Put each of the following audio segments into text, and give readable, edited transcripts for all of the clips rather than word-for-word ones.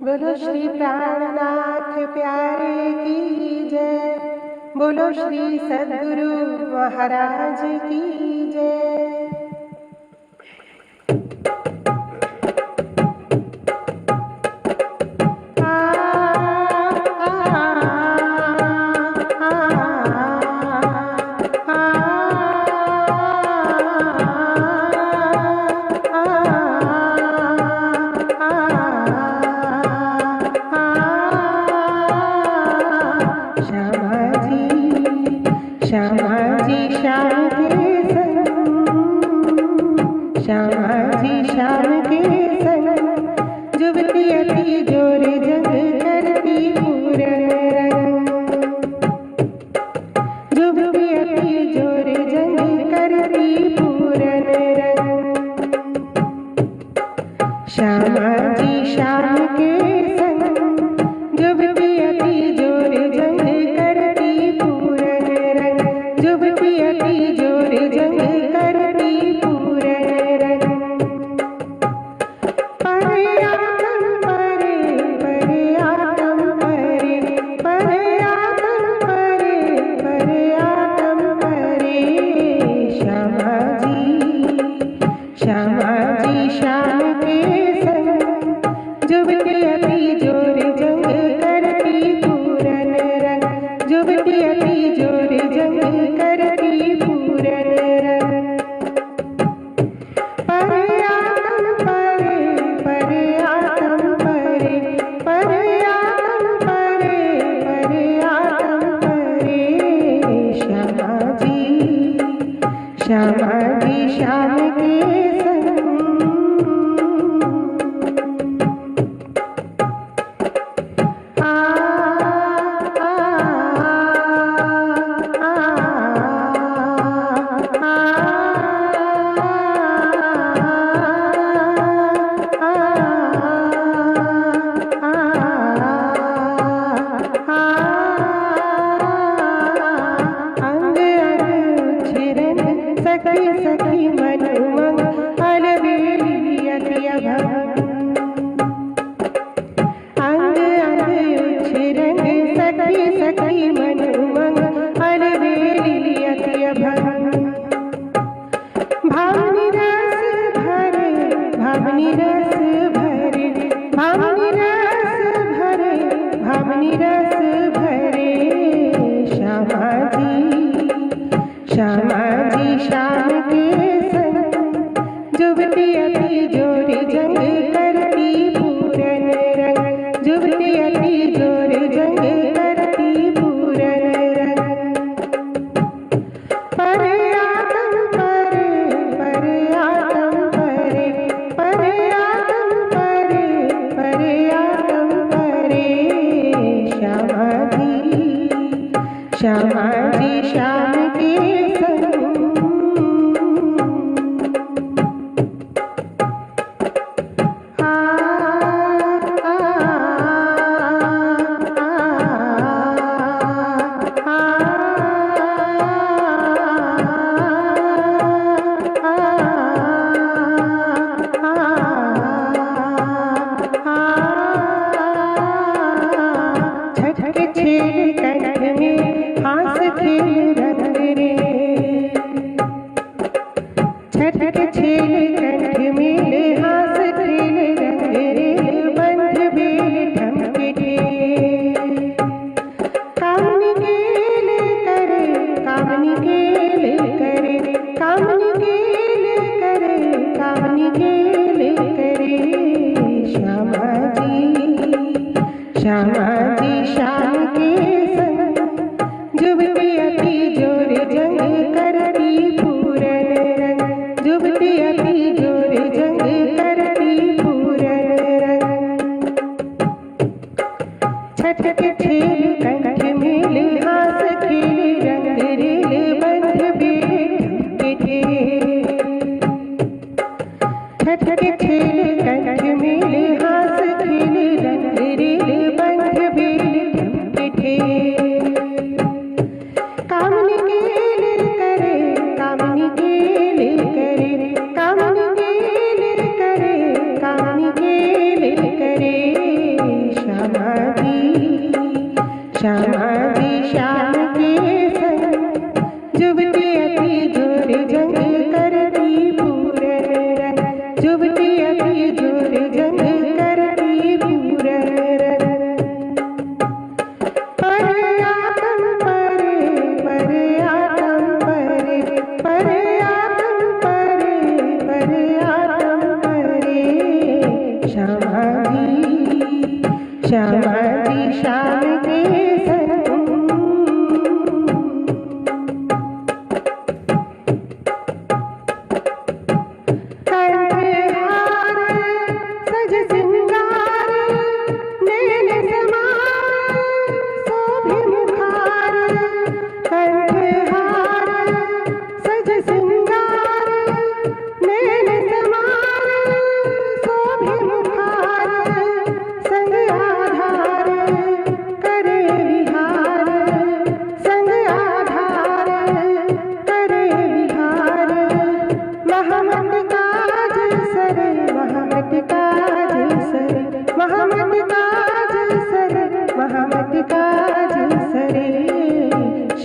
बोलो श्री प्राणनाथ प्यारे की जय। बोलो श्री सद्गुरु महाराज की जय। श्यामा जी श्याम के संग, श्यामा जी श्याम के संग, जुबती अति जोर जग करती पूरन रंग, जुबती अति जोर जग करती पूरन रंग। श्यामा जी श्याम के संग, जुबती अति जोर जग करती पूरन रंग, जुबती अति जोर जंग करती पूरन रंग। परे आतम परे, परे आतम परे, परे आतम परे, परे आतम परे। श्यामा जी श्याम के संग, जुबती अति जोर जंग करती पूरन रंग, जुबती अति जोर जंग करती पूरन रंग। परे आतम परे, परे आतम परे, परे आतम परे, परे आतम परे। श्यामा जी श्याम के संग, सखी सखी मन उमंग अलबेली अति अभंग, अंग अंग उच्छृंग सखी सखी मन उमंग अलबेली अति अभंग। भावनी रस भरे, भावनी रस भरे, भावनी रस भरे, भावनी रस भरे। श्यामा जी श्याम के संग, जुबती अति जोर जंग करती पूरन रंग, जुबती अति जोर जंग करती पूरन रंग। परे आतम परे, परे आतम परे, परे आतम परे, परे आतम परे। श्यामा जी श्याम के संग, छठक छेड़ कंठ में हास खेल रंग रे, छठक छेड़ कंठ में हास खेल रंग रे, बंध बेल ठमके कामनी केल करे, कामनी केल करे, कामनी केल करे, कामनी केल करे। श्यामा जी श्याम के संग, जुबती अति जोर जंग करती पूरन रंग, जुबती अति जोर जंग करती पूरन रंग। छठक छेल कंठ में हास खेल रंग रेल, बंध बेल ठमके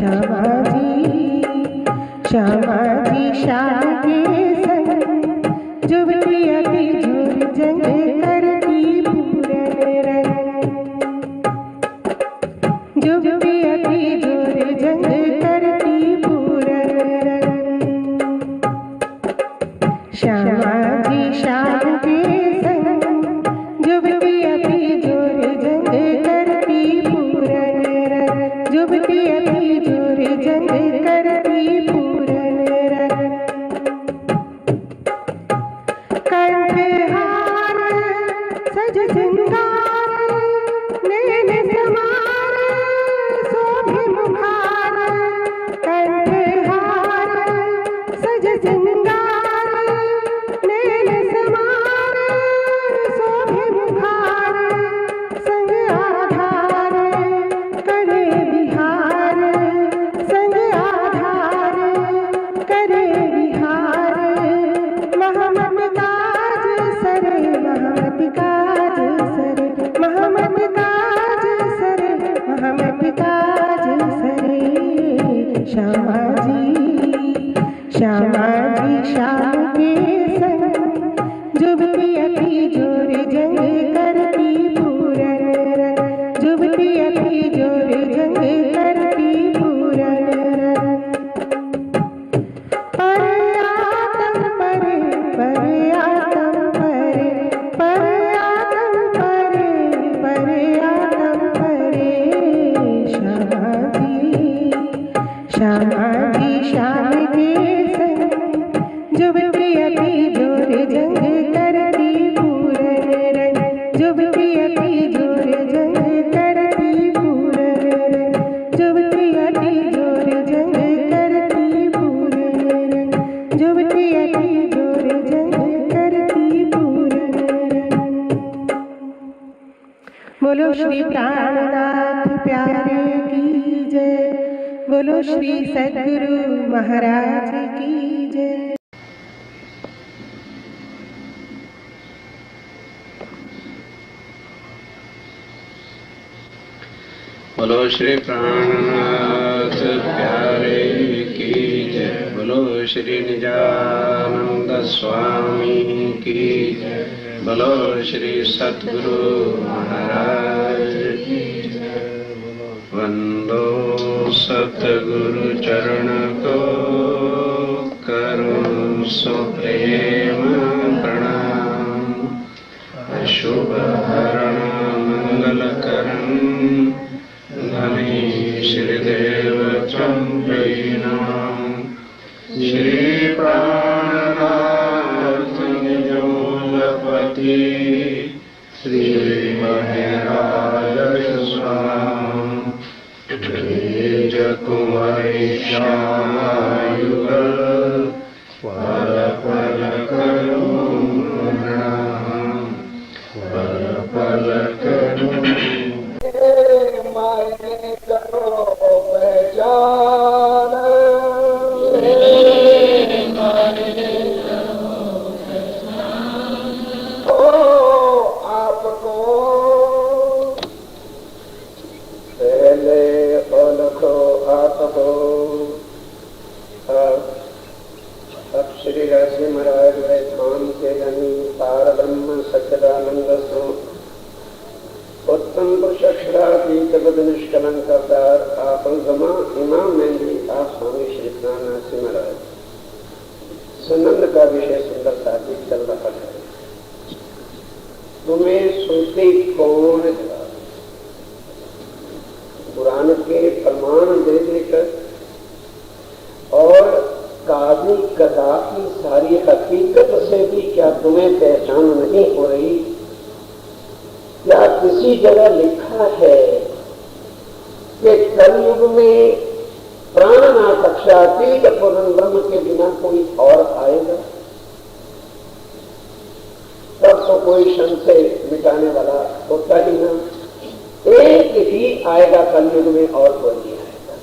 श्यामा जी शाम के संग जुबती अति जोर जंग करती पूरन रंग जुबती अति जोर जंग करती पूरन रंग श्यामा जी शाम के संग जुबती अति जोर जंग करती पूरन रंग जुबती अति जोर जंग करती पूरन रंग कंठहार सज सिंगार नैन समार शोभे मुखार कंठहार सज सिंगार नैन समार शोभे मुखार संग आधार करे बिहार संग आधार करे बिहार महमत काज सरे महमत काज सरे महमत काज सरे महमत काज सरे श्यामा जी शाम के संग जुबती अति जोर जंग करती पूरन रंग जुबती अति जोर जंग करती पूरन रंग पर आतम परे आतम परे आतम परे आतम परे श्यामा जी शाम के संग जुबती अति जोर जंग करती पूरन रंग जुबती अति जोर जंग करती पूरन रंग जुबती अति जोर जंग करती पूरन रंग जुबती अति जोर जंग करती पूरन रंग। बोलो श्री प्राणनाथ प्यारे की जय बोलो श्री सद्गुरु महाराज की जय। बोलो श्री प्राणनाथ प्यारे की जय बोलो श्री निजानंद स्वामी की जय बोलो श्री सद्गुरु महाराज की जय वंदो सतगुरु चरण को करो सुप्रेम प्रणाम शुभ हरण मंगल करण धनी श्रीदेव चंपीनाम श्री प्राणनाथ निजोलपति श्री महराज स्वाम तेज कुमारी श्यामायुगल पल पल करो प्रणाम पल पल करो मायने करो पहचान ओ आपको पहले अलखो आपको अब श्री राशि महाराज धाम के धनी पार ब्रह्म सच्चिदानंद स्वरूप उत्तम पुरुषाक्षरातीत बद निष्कलंक अवतार आप इमाम मेहंदी आप स्वामी श्री प्राणनाथ सिंह महाराज सुनंद का विषय सुंदरता की चल रहा है। तुम्हें सुनते कौन है पुराण के प्रमाण दे देकर और काफी कथा की सारी हकीकत से भी क्या तुम्हें पहचान नहीं हो रही? क्या किसी जगह लिखा है कि कलयुग में प्राणनाथ अक्षरातीत पूर्ण ब्रह्म के बिना कोई और आएगा? तब तो कोई संशय मिटाने वाला होता ही ना। एक ही आएगा कलयुग में और कोई नहीं आएगा।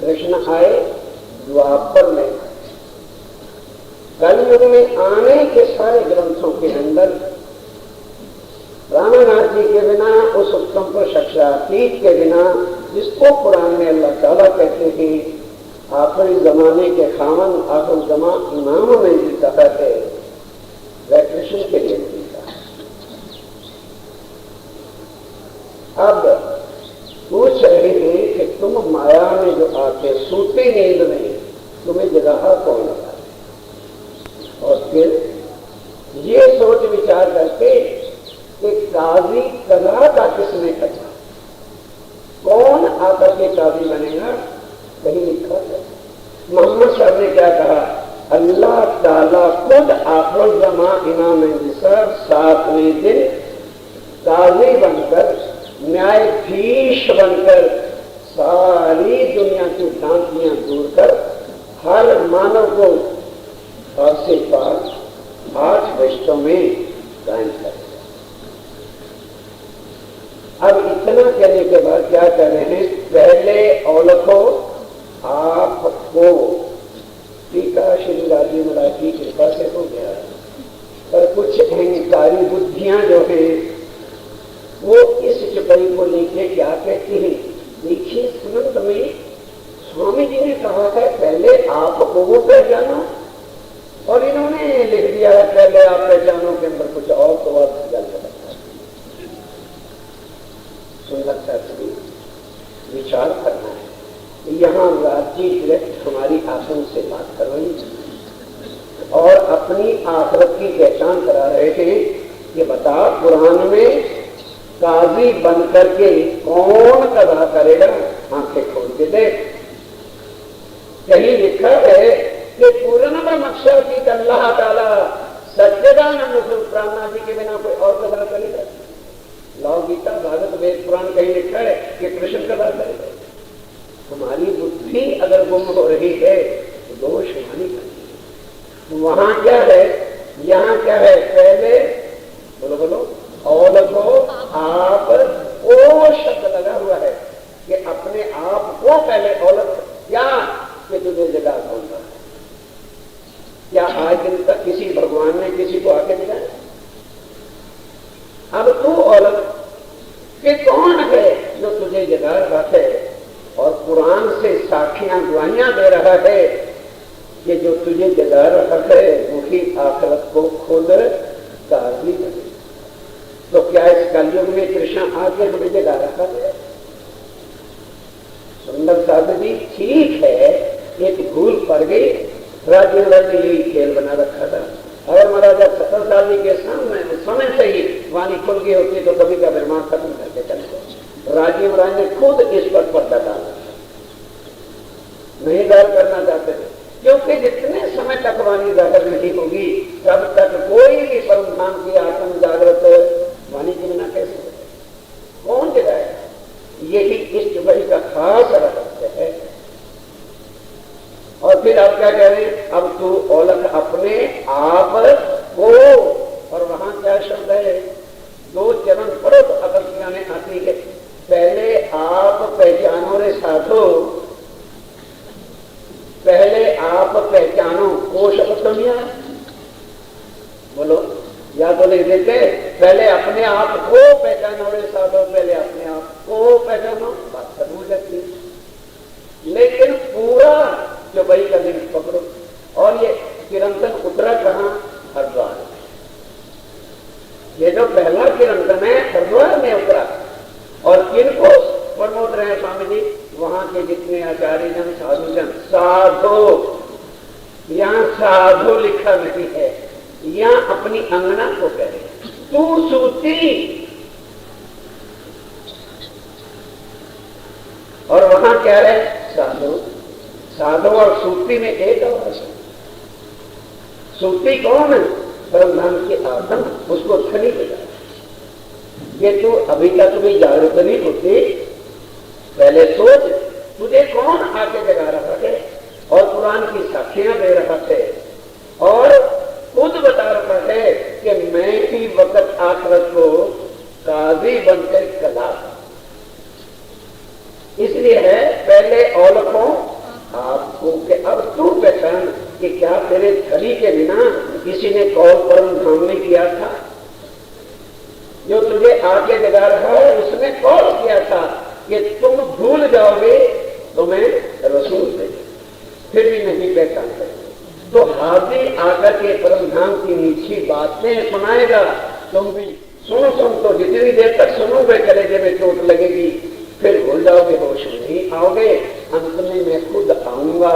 कृष्ण आए द्वापर में, कलयुग में आने के सारे ग्रंथों के अंदर रामानाथ जी जी के बिना, उस उत्तम पुरुष अक्षरातीत के बिना, जिसको कुरान में अल्लाह ताला कहते हैं आखिरी जमाने के खामन, आखिर जमा इमामों में भी कहा है, वह कृष्ण के लिए नहीं था। अब पूछ रहे हैं कि तुम माया में जो आते सूते नींद में तुम्हें जगह कौन लगा, और फिर ये सोच विचार करके कि काजी कदा का किसने कहा, कौन आकर के काजी बनेगा, कहीं लिखा है। मोहम्मद साहब ने क्या कहा, अल्लाह ताला खुद आखिर जमा इमाम सर 7वें दिन काजी बनकर, न्यायाधीश बनकर, सारी दुनिया की भ्रांतियां दूर कर हर मानव को पास से पास 8 रिश्तों में कायम कर। अब इतना कहने के बाद क्या कर रहे हैं, पहले औलखो आपको, टीका श्री राजी महाराज की कृपा से हो गया, पर कुछ अहंकारी बुद्धियां जो है वो इस चुपड़ी को लेके क्या कहती है। देखिए सुनंद में स्वामी जी ने कहा है पहले आपको वो पहचानो, और इन्होंने लिख दिया है पहले आप पहचानो के अंदर कुछ और तो और जान सकता है। सुंदरता से विचार करना है। यहाँ राज्य डायरेक्ट हमारी आसन से बात कर रही और अपनी आखिरत की पहचान करा रहे थे कि बता कुरान में काजी बन करके कौन कदा करेगा, आंखें खोल के देख। कहीं लिखा है कि पूर्ण ब्रह्मक्षर की अल्लाह ताला सच्चिदानंद प्राणा जी के बिना कोई और कदा करेगा। लौ गीता भागवत वेद पुराण कहीं लिखा है कि कृष्ण कदा करेगा। हमारी बुद्धि अगर गुम हो रही है तो दोष हमारी करनी। वहां क्या है, यहाँ क्या है, पहले बोलो बोलो और आप ओ शब्द लगा हुआ है कि अपने आप को पहले औलत क्या कि तुझे जगह कौन सा। क्या आज दिन तक किसी भगवान ने किसी को आके दिखाया? अब तू औलत कि कौन है जो तुझे जगा रहा है, और कुरान से साखियां गवाहियां दे रहा है कि जो तुझे जगा रहा है वही आखिरत को खुद काजी बने। तो क्या इस कलयुग में कृष्ण आके हमें जगा रहा है? सुंदर साधु जी ठीक है, एक भूल पड़ गई, राजेंद्र ने यही खेल बना रखा था। अगर महाराजा 70 साल के सामने समय से ही वाणी खुल गई होती तो कभी का निर्माण खत्म करके चले गए। राजीव राय ने खुद इस पर पर्दा डाला, नहीं दायर करना चाहते थे, क्योंकि जितने समय तक वाणी जागर नहीं होगी तब तक कोई भी परम धाम की आत्म जागृत वाणी के बिना कैसे हो? कौन जगाएगा? यही इस जुबई का खास रहस्य है। और फिर आप क्या कह रहे हैं, अब तू औलख अपने आप को, और वहां क्या शब्द है, 2 चरण पढ़ो तो अकल में आती है। पहले आप पहचानो रे साधो, पहले आप पहचानो, वो शब्द तो नहीं आया, बोलो या तो नहीं देते। पहले अपने आप को पहचानो रे साधो, पहले अपने आप को पहचानो, बात खत्म हो जाती है। लेकिन पूरा जो बही का दिन पकड़ो, और ये किरंतन उतरा कहां? हरिद्वार। ये जो पहला किरंतन है हरिद्वार में उतरा, और किनको प्रमोद रहे स्वामी जी? वहां के जितने आचार्य जन साधु जन, साधो, यहां साधु लिखा नहीं है, यहां अपनी अंगना को कह रहे तू सूती, और वहां क्या है? साधु। साधु और सूती में एक आवाज है। सूती कौन है? परमधाम की आत्मा, उसको खड़ी देगा। ये तू अभी तक भी जागरूक नहीं होती, पहले सोच तुझे कौन आके जगा रहा है, और कुरान की साखियां दे रहा है, और खुद बता रहा है कि मैं ही वक्त आखिरत को काजी बनकर कदा। इसलिए है पहले औलखों आपको कि अब तू पहचान कि क्या तेरे धनी के बिना किसी ने कौल परम धाम में किया था? जो तुझे आगे जगा रहा है उसने कॉल किया था कि तुम भूल जाओगे तो मैं रसूल थे, फिर भी नहीं पहचान सकते। तो हाथी आकर के परम धाम की मीठी बातें सुनाएगा, तुम भी सुनो। तो जितनी देर तक सुनोगे कलेजे में चोट लगेगी, फिर भूल जाओगे, होश में नहीं आओगे। अंत में मैं खुद आऊंगा,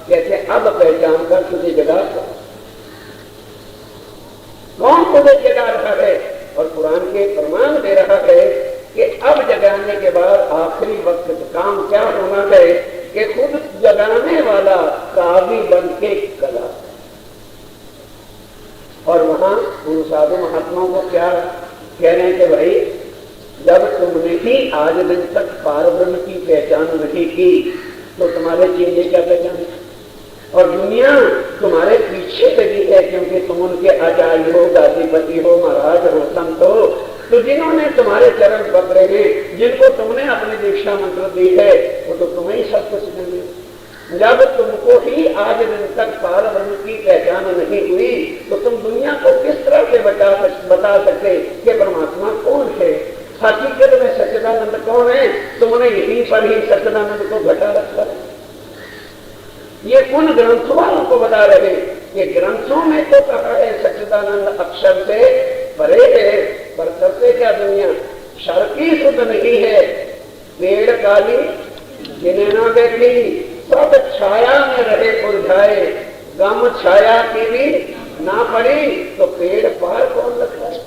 कहते अब पहचान कर तुझे जगा कर। कौन तुझे जगा रहा है? और कुरान के प्रमाण दे रहा है कि अब जगाने के बाद आखिरी वक्त काम क्या होना है कि खुद जगाने वाला कावी बन के कला। और वहां उन साधु महात्माओं को क्या कह रहे हैं कि भाई जब तुमने ही आज दिन तक पारब्रह्म की पहचान नहीं की तो तुम्हारे चेले क्या पहचान? और दुनिया तुम्हारे पीछे लगी है क्योंकि तुम उनके आचार्य हो, गादीपति हो, महाराज हो, संत हो। तो जिन्होंने तुम्हारे चरण पकड़े हैं, जिनको तुमने अपनी दीक्षा मंत्र दी है, वो तो तुम्हें ही सब कुछ देंगे। जब तुमको ही आज दिन तक पारब्रह्म की पहचान नहीं हुई तो तुम दुनिया को किस तरह से बता सकते कि परमात्मा कौन है? हकीकत में सच्चिदानंद कौन है? तुमने यहीं पर ही सच्चिदानंद को घटा रखा है। ये उन ग्रंथों वालों को बता रहे, ये ग्रंथों में तो कहा है सच्चिदानंद अक्षर से परे है, पर करते क्या दुनिया? शर की शुद्ध नहीं है, पेड़ काली जिन्हें ना देखी, सब छाया में रहे उलझाए, गम छाया की भी ना पड़ी तो पेड़ पार कौन रखा है?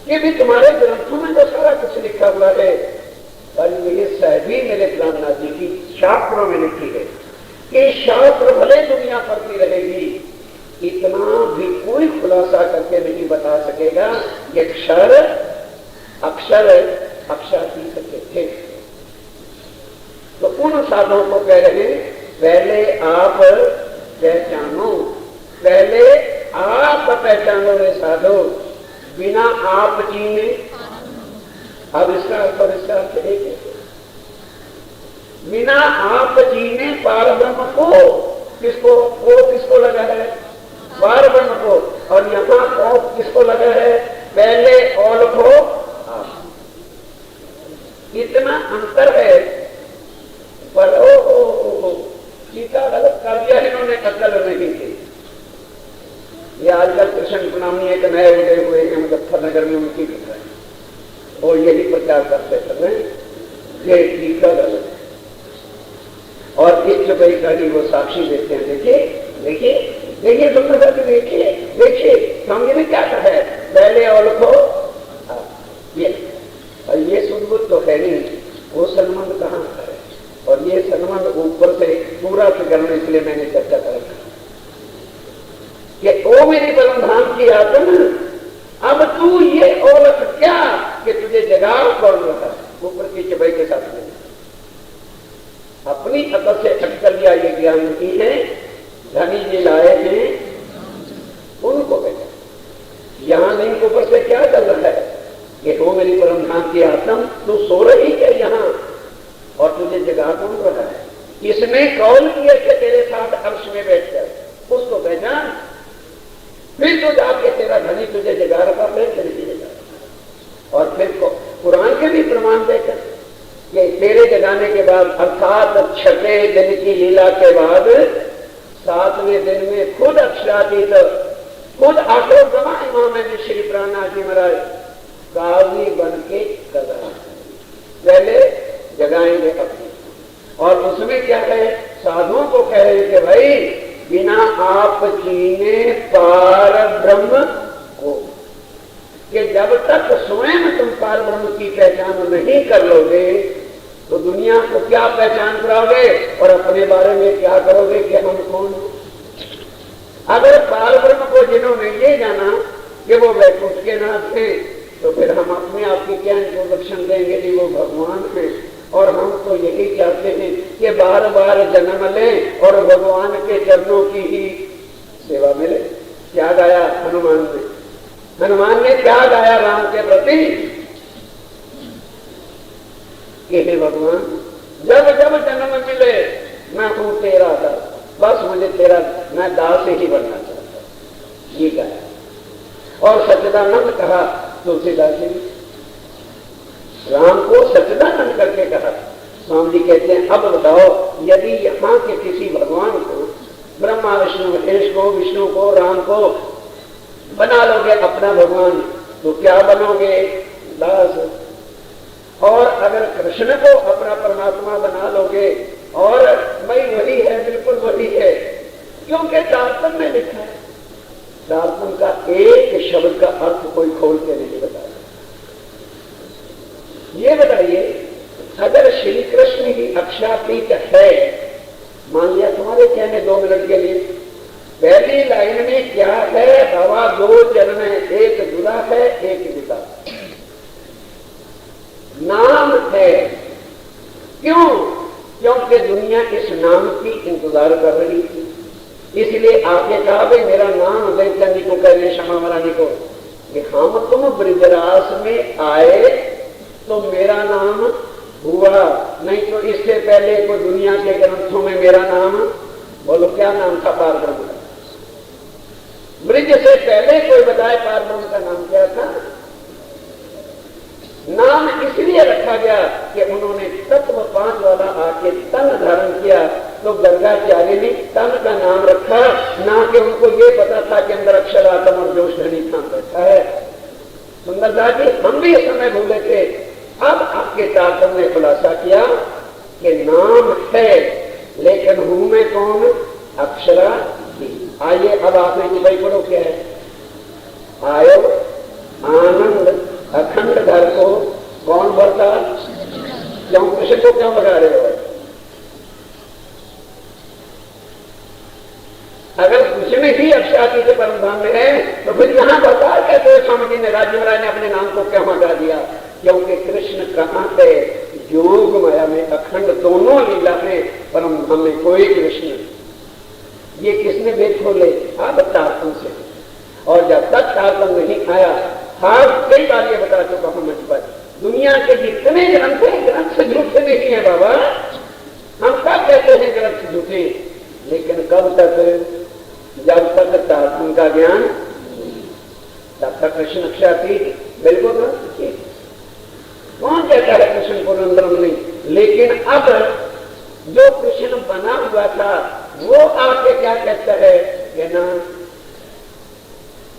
ये भी तुम्हारे ग्रंथों में तो सारा कुछ लिखा हुआ है। और ये सहबी मेरे प्राणनाथ जी की शास्त्रों में लिखी है कि शास्त्र भले दुनिया पढ़ती रहेगी, इतना भी कोई खुलासा करके नहीं बता सकेगा कि अक्षर की सके थे। तो उन साधुओं को कह रहे हैं पहले आप पहचानो, पहले आप पहचानो रे साधु, बिना आप जीने। अब इसका अर्थ और इसका अर्थ एक है। बिना आप जीने पारब्रह्म को किसको लगा है? पारब्रह्म को। और यहाँ को किसको लगा है? पहले और को आप। इतना अंतर है। पर ओ सीधा गलत कर दिया इन्होंने, अकल नहीं थी। ये आजकल कृष्ण प्रणामी एक नए उदय हुए हैं मुजफ्फरनगर में, उनकी घटना है और यही प्रचार करते हैं ये टीका गलत। और इस चुपई का ही वो साक्षी देते हैं। देखिए देखिए देखिए सुंदर, देखिए देखिए समझ में क्या कहा है? पहले और को ये सुदबुद्ध तो है नहीं, वो संबंध कहाँ है? और ये संबंध ऊपर से पूरा से करने के लिए मैंने चर्चा कर कि ओ मेरी परम धाम की आत्मा, अब तू ये औरत क्या कि तुझे जगा कौन रहा है? ऊपर की चबाई के साथ में अपनी अकल से अटकल लिया ये ज्ञान नहीं है। धनी जी लाए हैं उनको कहते, यहां नहीं ऊपर से क्या चल रहा है कि ओ मेरी परम धाम की आत्मा, तू सो रही है यहाँ और तुझे जगा कौन रहा है? इसने कौन किया कि तेरे साथ अर्श में बैठ कर, उसको पहचान। फिर तो जाके तेरा धनी तुझे जगा रखा, फिर चली जगा। और फिर कुरान के भी प्रमाण देकर कि तेरे जगाने के बाद अर्थात 6वें दिन की लीला के बाद 7वें दिन में खुद अक्षरातीत खुद आकर जमाए महामंदिर श्री प्राणनाथ जी महाराज कावी बन के कदा पहले जगाएंगे अपने। और उसमें क्या है? साधुओं को कह रहे कि भाई बिना आप जीने पार ब्रह्म को, कि जब तक स्वयं तुम पार ब्रह्म की पहचान नहीं कर लोगे तो दुनिया को क्या पहचान कराओगे और अपने बारे में क्या करोगे कि हम कौन? अगर पार ब्रह्म को जिन्होंने ये जाना कि वो वैकुंठ के नाथ थे, तो फिर हम अपने आप की क्या इंट्रोडक्शन देंगे कि वो भगवान है। और हम तो यही चाहते हैं कि बार बार जन्म लें और भगवान के चरणों की ही सेवा मिले। क्या गाया हनुमान ने? हनुमान ने क्या गाया राम के प्रति कि हे भगवान, जब जब जन्म मिले मैं हूं तेरा दास, बस मुझे तेरा, मैं दास ही बनना चाहता हूं। ये गाया। और सच्चिदानंद कहा तुलसीदास जी ने। राम को सच्चिदानंद करके कहा। स्वामी जी कहते हैं अब बताओ, यदि यहाँ के किसी भगवान को, ब्रह्मा विष्णु महेश को, विष्णु को, राम को बना लोगे अपना भगवान, तो क्या बनोगे? दास। और अगर कृष्ण को अपना परमात्मा बना लोगे, और भाई वही है, बिल्कुल वही है, क्योंकि तारतम्य में लिखा है। तारतम्य का एक शब्द का अर्थ कोई खोल के नहीं बताया। ये बताइए, अगर श्री कृष्ण की अक्षातीत है, मान लिया तुम्हारे कहने 2 मिनट के लिए, पहली लाइन में क्या है? हवा 2 चरण है, एक जुदा है, एक जुदा नाम है। क्यों? क्योंकि दुनिया इस नाम की इंतजार कर रही थी, इसलिए आपने कहा भाई मेरा नाम दैत्यानी को कह रहे क्षमा मरानी को कि हम तुम ब्रिजरास में आए तो मेरा नाम हुआ, नहीं तो इससे पहले को दुनिया के ग्रंथों में मेरा नाम, बोलो क्या नाम था? पार ब्रह्म का। ब्रिज से पहले कोई बताए पार ब्रह्म का नाम क्या था? नाम इसलिए रखा गया कि उन्होंने तत्व 5 वाला आके तन धारण किया, तो गर्गाचार्य ने तन का नाम रखा, ना कि उनको ये पता था कि अंदर अक्षर आत्म और जोश धनी था बैठा है। सुंदरदास जी हम भी इस समय भूले थे, अब आपके तारतम्य ने खुलासा किया कि नाम है, लेकिन हूं मैं कौन? अक्षरा। आइए अब आपने की भाई पढ़ो क्या है? आयो आनंद अखंड घर को कौन भरता? क्यों कृष्ण को क्यों भगा रहे हो? अगर कुछ में ही अक्षाती से परमधाम में है, तो फिर यहां बता कैसे स्वामी जी ने, राजीव राय ने अपने नाम को क्यों हटा दिया? क्योंकि कृष्ण कहां पे? योग माया में अखंड दोनों लीला है, परमधाम में कोई कृष्ण नहीं। ये किसने भेद खोले? आप तारतम से। और जब तक तारतम नहीं आया, हाँ कई बार ये बता चुका हूं मंच पर, दुनिया के जितने ग्रंथ हैं, ग्रंथ झूठे नहीं है बाबा। हम कब कहते हैं ग्रंथ झूठे? लेकिन कब तक? जब तक तारतम्य का ज्ञान, तब तक कृष्ण अक्षातीत बिल्कुल ग्रंथ ठीक। कौन कहता है कृष्ण पुरंदरम नहीं? लेकिन अब जो कृष्ण बना हुआ था वो आके क्या कहता है कि ना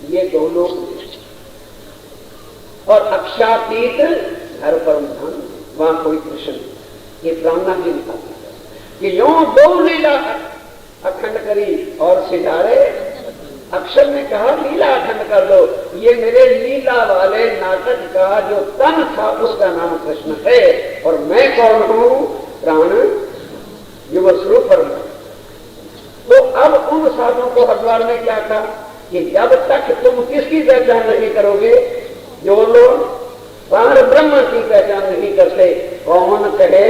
ये दोनों और अक्षातीत हर परम धाम, वहां कोई कृष्ण, ये प्राणनाथ जी निकालते कि यूं 2 लीला अखंड करी और सिधारे। अक्षर ने कहा लीला अखंड कर दो, ये मेरे लीला वाले नाटक का जो तन था उसका नाम कृष्ण है, और मैं कौन हूं? प्राण युव स्वरूप परम। तो अब उन साधुओं को हरिद्वार में क्या कहा कि जब तक तुम किसकी पहचान नहीं करोगे, जो लोग प्राण ब्रह्म की पहचान नहीं करते, कौन कहे?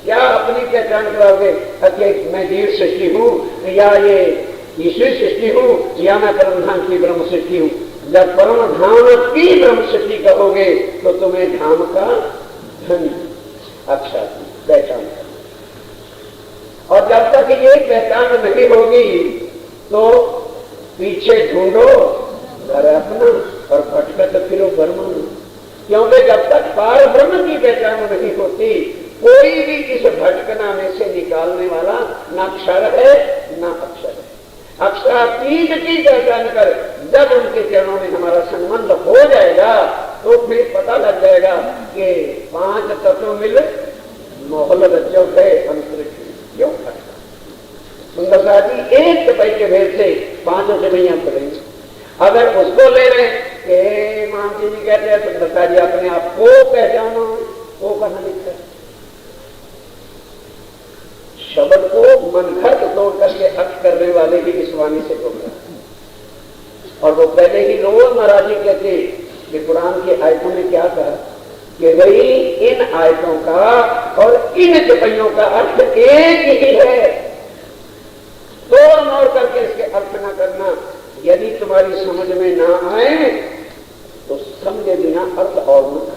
क्या अपनी पहचान कराओगे? अच्छा मैं जीव सृष्टि हूं, या ये ईश्वर सृष्टि हूं, या मैं परमधाम की ब्रह्म सृष्टि हूं? जब परम धाम की ब्रह्म सृष्टि कहोगे तो तुम्हें धाम का धन अक्षर पहचान कर। और जब तक ये पहचान नहीं होगी तो पीछे ढूंढो घर अपना और भटकत फिरो ब्रह्म। क्योंकि जब तक पार ब्रह्म की पहचान नहीं होती, कोई भी इस भटकना में से निकालने वाला न क्षर है न अक्षर है। अक्षरातीत की पहचान कर जब उनके चरणों में हमारा संबंध हो जाएगा तो फिर पता लग जाएगा कि 5 तत्व मिल मोहल रज्जो है अंतरिक्ष क्यों भटका। सुंदरता जी एक दवाई के भेद से 5 से नहीं हम करेंगे। अगर उसको ले रहे कि मान जी कहते हैं सुंदरता जी अपने आप को पहचानो, वो कहां लिखा है? शब्द को मनखर्क तोड़ करके अर्थ करने वाले ही इस वाणी से बोल रहे हैं। और वो पहले ही रोज महाराज जी कहते कि कुरान की आयतों में क्या कहा कि भाई इन आयतों का और इन टिप्पणियों का अर्थ एक ही है, तोड़ मोड़ करके इसके अर्थ न करना। यदि तुम्हारी समझ में ना आए तो समझे बिना अर्थ और मत।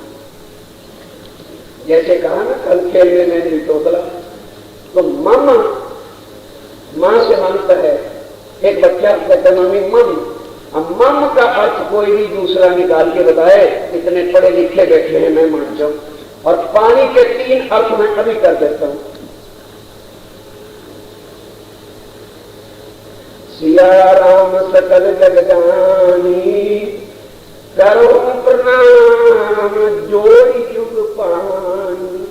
जैसे कहा ना कल खेल में मैंने तोतला, तो मम मां से मानता है एक बच्चा कहता मम्मी मम, अब मम का अर्थ कोई भी दूसरा निकाल के बताए, इतने पढ़े लिखे बैठे हैं, मैं मान जाऊं। और पानी के 3 अर्थ मैं अभी कर देता हूं। सिया राम सकल जग जानी, करो प्रणाम जोड़ी जुग पानी।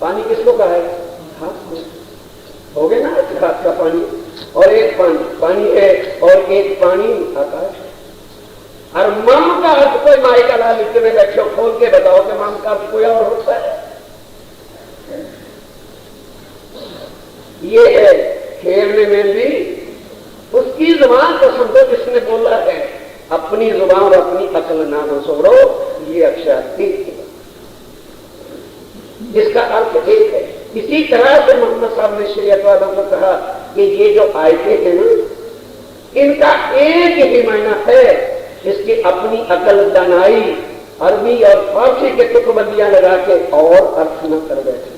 पानी किसको कहा है? हाथ में हो गया ना, हाथ का पानी। और एक पानी है और एक पानी आकाश है। और मम का अर्थ कोई माई का लाल लिखते में बैठो, खोल के बताओ कि मम का अर्थ कोई और होता है? ये है खेलने में भी उसकी जुबान को समझो जिसने बोला है, अपनी जुबान और अपनी अकल ना छोड़ो। ये अक्षर जिसका अर्थ एक है। इसी तरह से मोहम्मद साहब ने शरीयत वालों को कहा कि ये जो आयतें हैं ना, इनका एक ही मायना है, इसकी अपनी अकल दानाई अरबी और फारसी के तुकबंदियां लगा के और अर्थ न कर बैठे,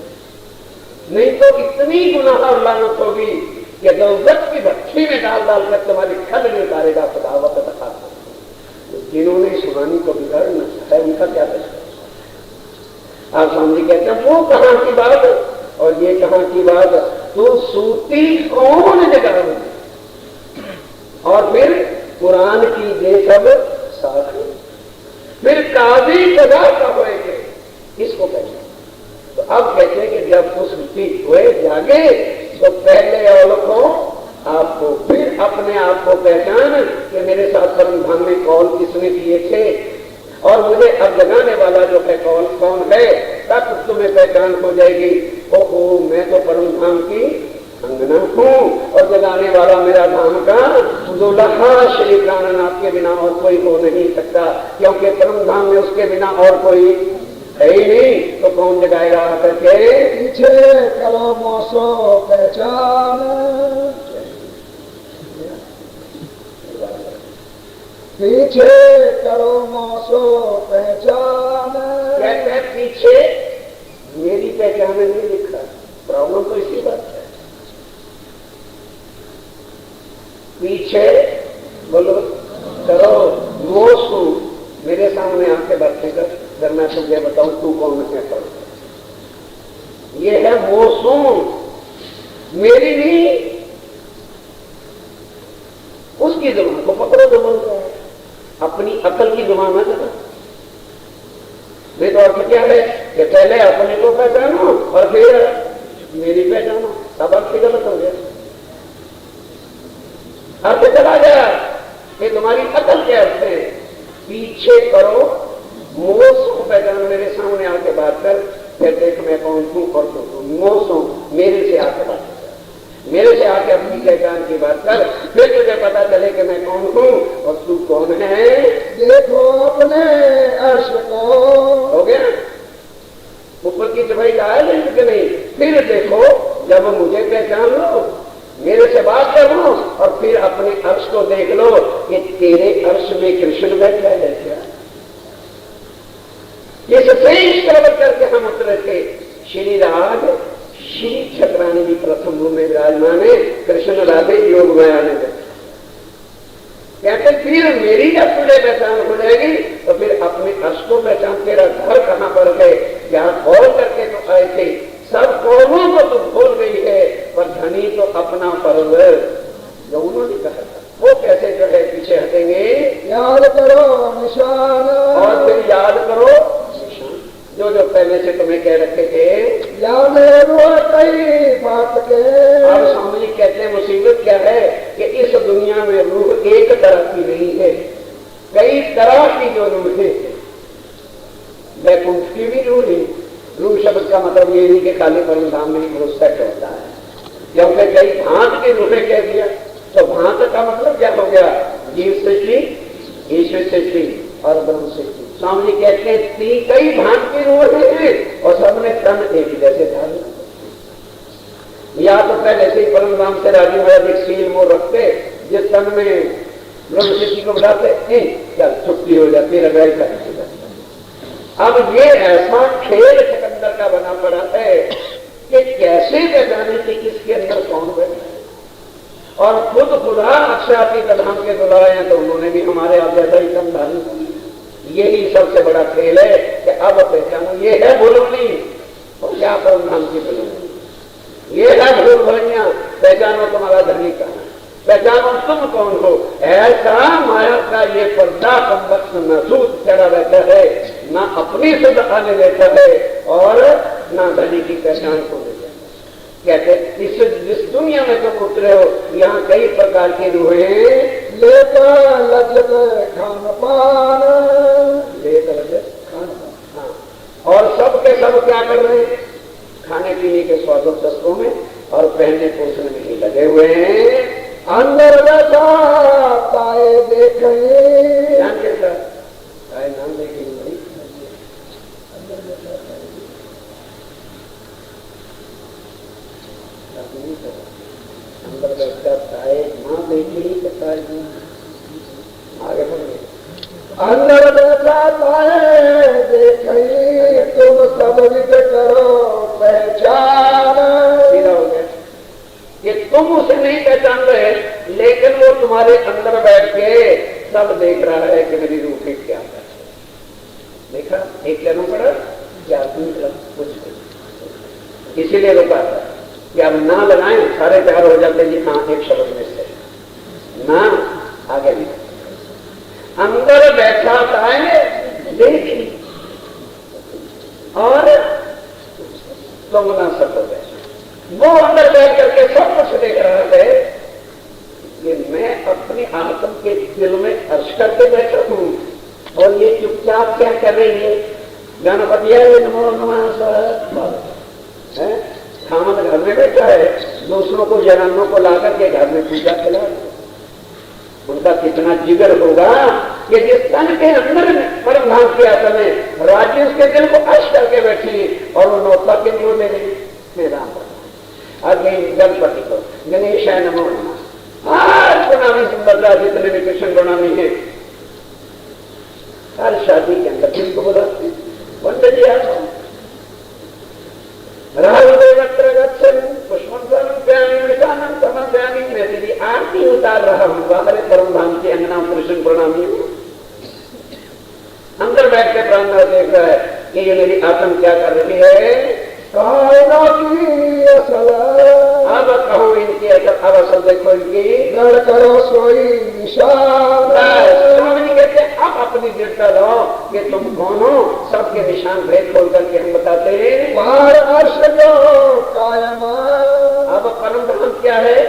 नहीं तो इतनी गुनाह और लानत होगी कि दोज़ख की भट्ठी में डाल कर तुम्हारी खल निकालेगा खुदावत तक। जिन्होंने सुनानी को बिगाड़ना है उनका क्या करें? आप सामने कहते हैं वो कहां की बात और ये कहां की बात। तो सूती कौन जगह है? और फिर कुरान की ये सब साथ, फिर काजी सजा का होएंगे, इसको कहते हैं। तो अब कहते हैं कि जब उस हुए जागे तो पहले औलखों आपको, फिर अपने आप को पहचान कि मेरे साथ परम धाम में कौल किसने किए थे और मुझे अब जगाने वाला जो है कौन कौन है, तब तुम्हें पहचान हो जाएगी। ओहो, मैं तो परम धाम की अंगना हूँ और जगाने वाला मेरा धाम का दुल्हा श्री प्राणनाथ के बिना और कोई हो नहीं सकता, क्योंकि परम धाम में उसके बिना और कोई है ही नहीं। तो कौन जगाएगा आकर के? पीछे करो मौसो पहचान, पीछे करो मौसो पहचान। कहते पीछे मेरी पहचान नहीं लिखा, प्रॉब्लम तो इसी बात है। पीछे बोलो करो मोसू, मेरे सामने आके बैठे कर, जब मैं तुझे बताऊं तू कौन है। ये है मोसू, मेरी नहीं, उसकी जुबान को पकड़ो जो बोल रहा है, अपनी अकल की जुबान है जरा। वे तो अर्थ क्या है कि पहले अपने को पहचानो और फिर मेरी पहचानो, तब अर्थ गलत हो गया। अर्थ चला गया कि तुम्हारी अकल के अर्थ है। पीछे करो मोसो पहचान, मेरे सामने आके बात कर, फिर देख मैं कौन हूं और तू मोसो, मेरे से आके बात कर, मेरे से आके अपनी पहचान की बात कर, फिर तुझे पता चले कि मैं कौन हूं और तू कौन है। देखो अपने अर्श को, हो गया ऊपर की चढ़ाई आया नहीं कि नहीं। फिर देखो जब मुझे पहचान लो, मेरे से बात कर लो और फिर अपने अर्श को देख लो कि तेरे अर्श में कृष्ण बैठा है क्या। ये सही श्रवण करके हम उतरे थे। श्री राग श्री छत्रानी जी प्रथम रूप में विराजमान है, कृष्ण राधे योग में आने देते। कहते फिर मेरी जब तुझे पहचान हो जाएगी तो फिर अपने अर्श को पहचान, तेरा घर कहां पर है, क्या कॉल करके तो आए थे, सब कौमों को तो भूल गई है, पर धनी तो अपना पर्व जो उन्होंने कहा था वो कैसे जो है पीछे हटेंगे। याद करो निशान, और फिर याद करो निशान जो जो पहले से तुम्हें कह रखे थे। याद कई बात के। अब स्वामी जी कहते हैं मुसीबत क्या है कि इस दुनिया में रूह एक तरह की नहीं है, कई तरह की जो रूह है। वैकुंठ की भी रूह है। रूह शब्द का मतलब ये नहीं कि खाली परम धाम में ही सेट होता है, क्योंकि कई भांत की रूहें कह दिया तो भांत का मतलब क्या हो गया? जीव सृष्टि, ईश्वर सृष्टि और ब्रह्म सृष्टि। स्वामी जी कहते हैं कई भांत की रूहें हैं और सबने तन एक जैसे धारण, या तो पहले से ही परम धाम से राजी महाराज एक सील मोर रखते जिस तन में ब्रह्म सृष्टि को बढ़ाते, चल छुट्टी हो जाती रगाई करती। अब ये ऐसा खेल सिकंदर का बना पड़ा है कि कैसे पहचाने कि किसके अंदर कौन बैठा है। और खुद खुदा अक्षराती धाम के दुलारे हैं, तो उन्होंने भी हमारे आप जैसा ही कम धारण किया। यही सबसे बड़ा खेल है कि अब पहचानो ये है भूलोनी और क्या परम धाम की भूलोनी, ये है भूल भुलैया। पहचानो तुम्हारा धनी कहाँ है, पहचानो तुम कौन हो। ऐसा माया का ये पर्दा कमबख्त महसूस चढ़ा रहता है, ना अपनी सुध आने देता है और ना धनी की पहचान को देता है। कहते जिस दुनिया में तुम उतरे हो, यहाँ कई प्रकार की रूहें लेता लज्जत खान पान, लेता लज्जत खान पान, हाँ। और सब के सब क्या कर रहे हैं, खाने पीने के स्वादों चस्कों में और पहनने पोषण में ही लगे हुए हैं। अंदर बैठा ताए देखे, ध्यान के साथ आए नाम देखेंगे बड़ी अंदर बैठा ताए नाम देखेंगे, आगे बढ़िए। अंदर बैठा ताए देखे, तुम सब विद करो पहचान। सीधा हो गया कि तुम उसे नहीं पहचान रहे, लेकिन वो तुम्हारे अंदर बैठ के सब देख रहा है कि मेरी रूह की क्या है। देखा, एक कहना पड़ा क्या कुछ, इसीलिए रुका था कि अब ना लगाएं, सारे तैयार हो जाते जी हाँ एक शब्द में से ना आगे नहीं। अंदर बैठा है देखी और तुम ना सको बैठ, वो अंदर बैठ करके सब कुछ देख रहा है कि मैं अपने आत्म के दिल में अर्श करके बैठा हूं और ये चुपचाप क्या कर रही है, गणपति नमो नमः है, खामन घर में बैठा है, दूसरों को जनानों को लाकर के घर में पूजा खिला। उनका कितना जिगर होगा कि जिस तन के अंदर परम धाम की आत्मा में राज्य उसके दिल को अर्श करके बैठी और वो नौता के लिए ले गई मेरा आगे गणपति को गणेश नमो नमः। आज प्रणामी सुंदरता जितने भी कृष्ण प्रणामी है, हर शादी के अंदर जिनको बोला पंडित जी आप मैं तेरी आरती उतार रहा हूं बाहर परम धाम के अंगना कृष्ण प्रणामी हूं। अंदर बैठ के प्राणनाथ देख रहा है कि ये मेरी आत्म क्या कर रही है, अब कहो इनकी असल, अब असल देखो इनकी गढ़ करो सोई निशान। कहते अब अपनी दृढ़ता लो कि तुम कौन हो, सबके निशान भेद खोल करके हम बताते हैं। पार अर्श जो कायम, अब परम धाम क्या है,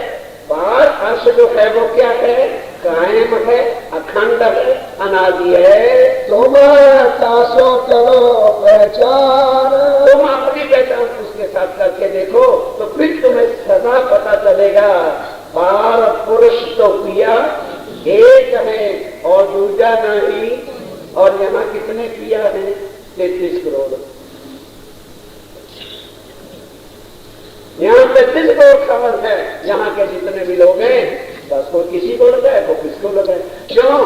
पार अर्श जो है वो क्या है, कायम है, अखंड है, अनादि है। तुम तासो करो पहचान, तुम अपनी पहचान उसके साथ करके देखो तो फिर तुम्हें सदा पता चलेगा। पार पुरुष तो पिया एक है और दूजा नहीं, और यहाँ कितने पिया है, 33 करोड़। यहाँ 33 करोड़ खबर है, यहाँ के जितने भी लोग हैं बस वो किसी को लगाए वो किसको लगाए। क्यों,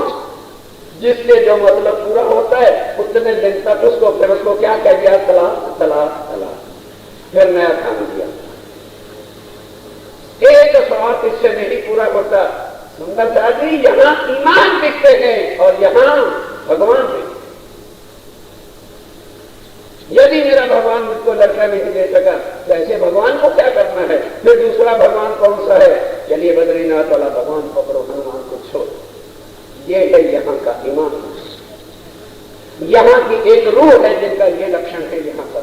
जिससे जो मतलब पूरा होता है उतने दिन तक उसको फिर उसको क्या कह दिया, तलाक तलाक तलाक, फिर नया खाना दिया। एक स्वार्थ इससे नहीं पूरा होता। सुंदरता जी यहाँ ईमान दिखते हैं और यहाँ भगवान दिखते। यदि मेरा भगवान मुझको लड़का नहीं दे सका तो ऐसे भगवान को क्या करना है, फिर दूसरा भगवान कौन सा है, चलिए बद्रीनाथ वाला भगवान पकड़ो, हनुमान को छोड़। ये है यहाँ का ईमान, यहाँ की एक रूह है जिनका ये लक्षण है। यहाँ पर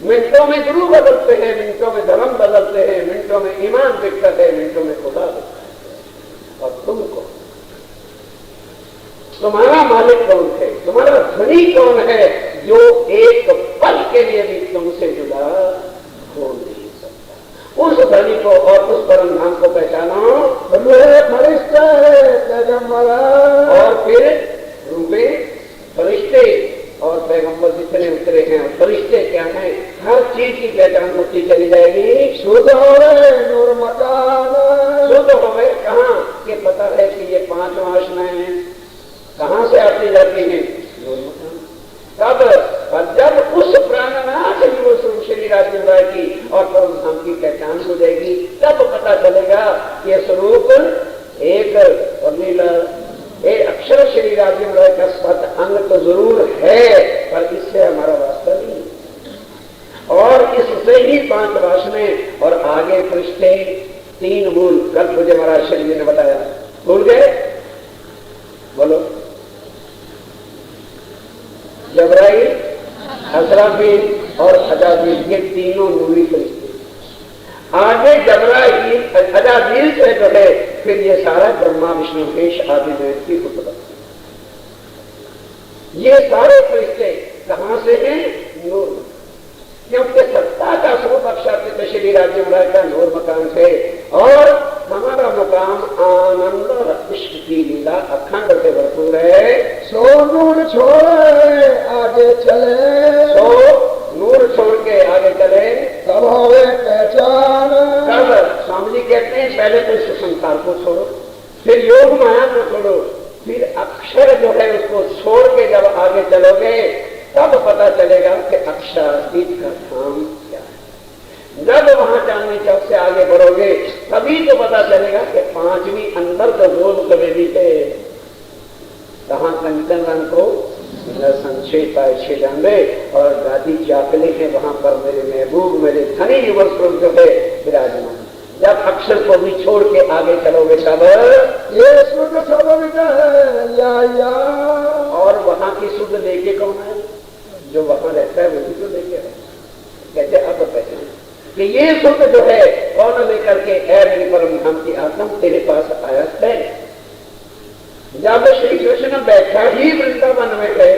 मिनटों में गुरु बदलते हैं, मिनटों में धर्म बदलते हैं, मिनटों में ईमान दिखता है, मिनटों में खुदा दिखता है। और तुमको तुम्हारा मालिक कौन है, तुम्हारा धनी कौन है, जो एक पल के लिए भी तुमसे जुड़ा हो नहीं सकता। उस धनी को और उस परम धाम को पहचानो। और फिर रूबे फरिश्ते और पैगंबर जितने उतरे हैं, फरिश्ते क्या हैं, हर चीज की पहचान होती चली जाएगी। शुद्ध हो रहे नूर मकान, शुद्ध हो गए कहाँ, ये पता है कि ये 5 वासनाएं कहाँ से आती जाती हैं, नूर मकान। तब जब उस प्राणनाथ श्री श्री राजेंद्र राय की और परम धाम की पहचान हो जाएगी। तब पता चलेगा ये स्वरूप एक और लीला एक अक्षर श्री राजेंद्र राय का सत अंग तो जरूर है, पर इससे हमारा वास्ता नहीं। और इससे ही 5 वासनाएं और आगे पृष्ठे 3 मूल। कल मुझे महाराज शनि जी ने बताया, भूल गए? बोलो। जबराइल, असराफील और अजाजील, ये तीनों नूरी फरिश्ते। आगे जबराइल अजाजील से जो है फिर ये सारा ब्रह्मा विष्णु महेश आदि देव की उत्पत्ति। ये सारे फरिश्ते कहां से हैं? नूर। क्योंकि सत्ता का स्वरूप अक्षर श्री राजेंद्र राय का नूर मकान से, और हमारा मकाम आनंद और इश्क की लीला अखंड से भरपूर है। सो नूर छोड़े आगे चले, सो नूर छोड़ के आगे चले, तब होवे पहचान। कब? स्वामी जी कहते हैं पहले तो इस संसार को छोड़ो, फिर योग माया को छोड़ो, फिर अक्षर जो है उसको छोड़ के जब आगे चलोगे तब पता चलेगा कि अक्षरातीत का धाम क्या है। जब वहां चांदनी चौक से आगे बढ़ोगे तभी तो पता चलेगा कि 5वीं अंदर तो बोल कवेली पे कहां कंचन रंग को संक्षेप छे जाने और गादी चाकले है, वहां पर मेरे महबूब मेरे धनी युवक स्वरूप जो है विराजमान। जब अक्षर को भी छोड़ के आगे चलोगे तब ये शुद्ध स्वाभाविक है या और वहां की शुद्ध लेके कौन है? जो वहां रहता है वही तो लेके है। कहते अब पहचान कि ये शुद्ध जो है कौन लेकर के ऐ मेरी परम धाम की आत्मा तेरे पास आया है। जब श्री कृष्ण बैठा ही वृंदावन में गए,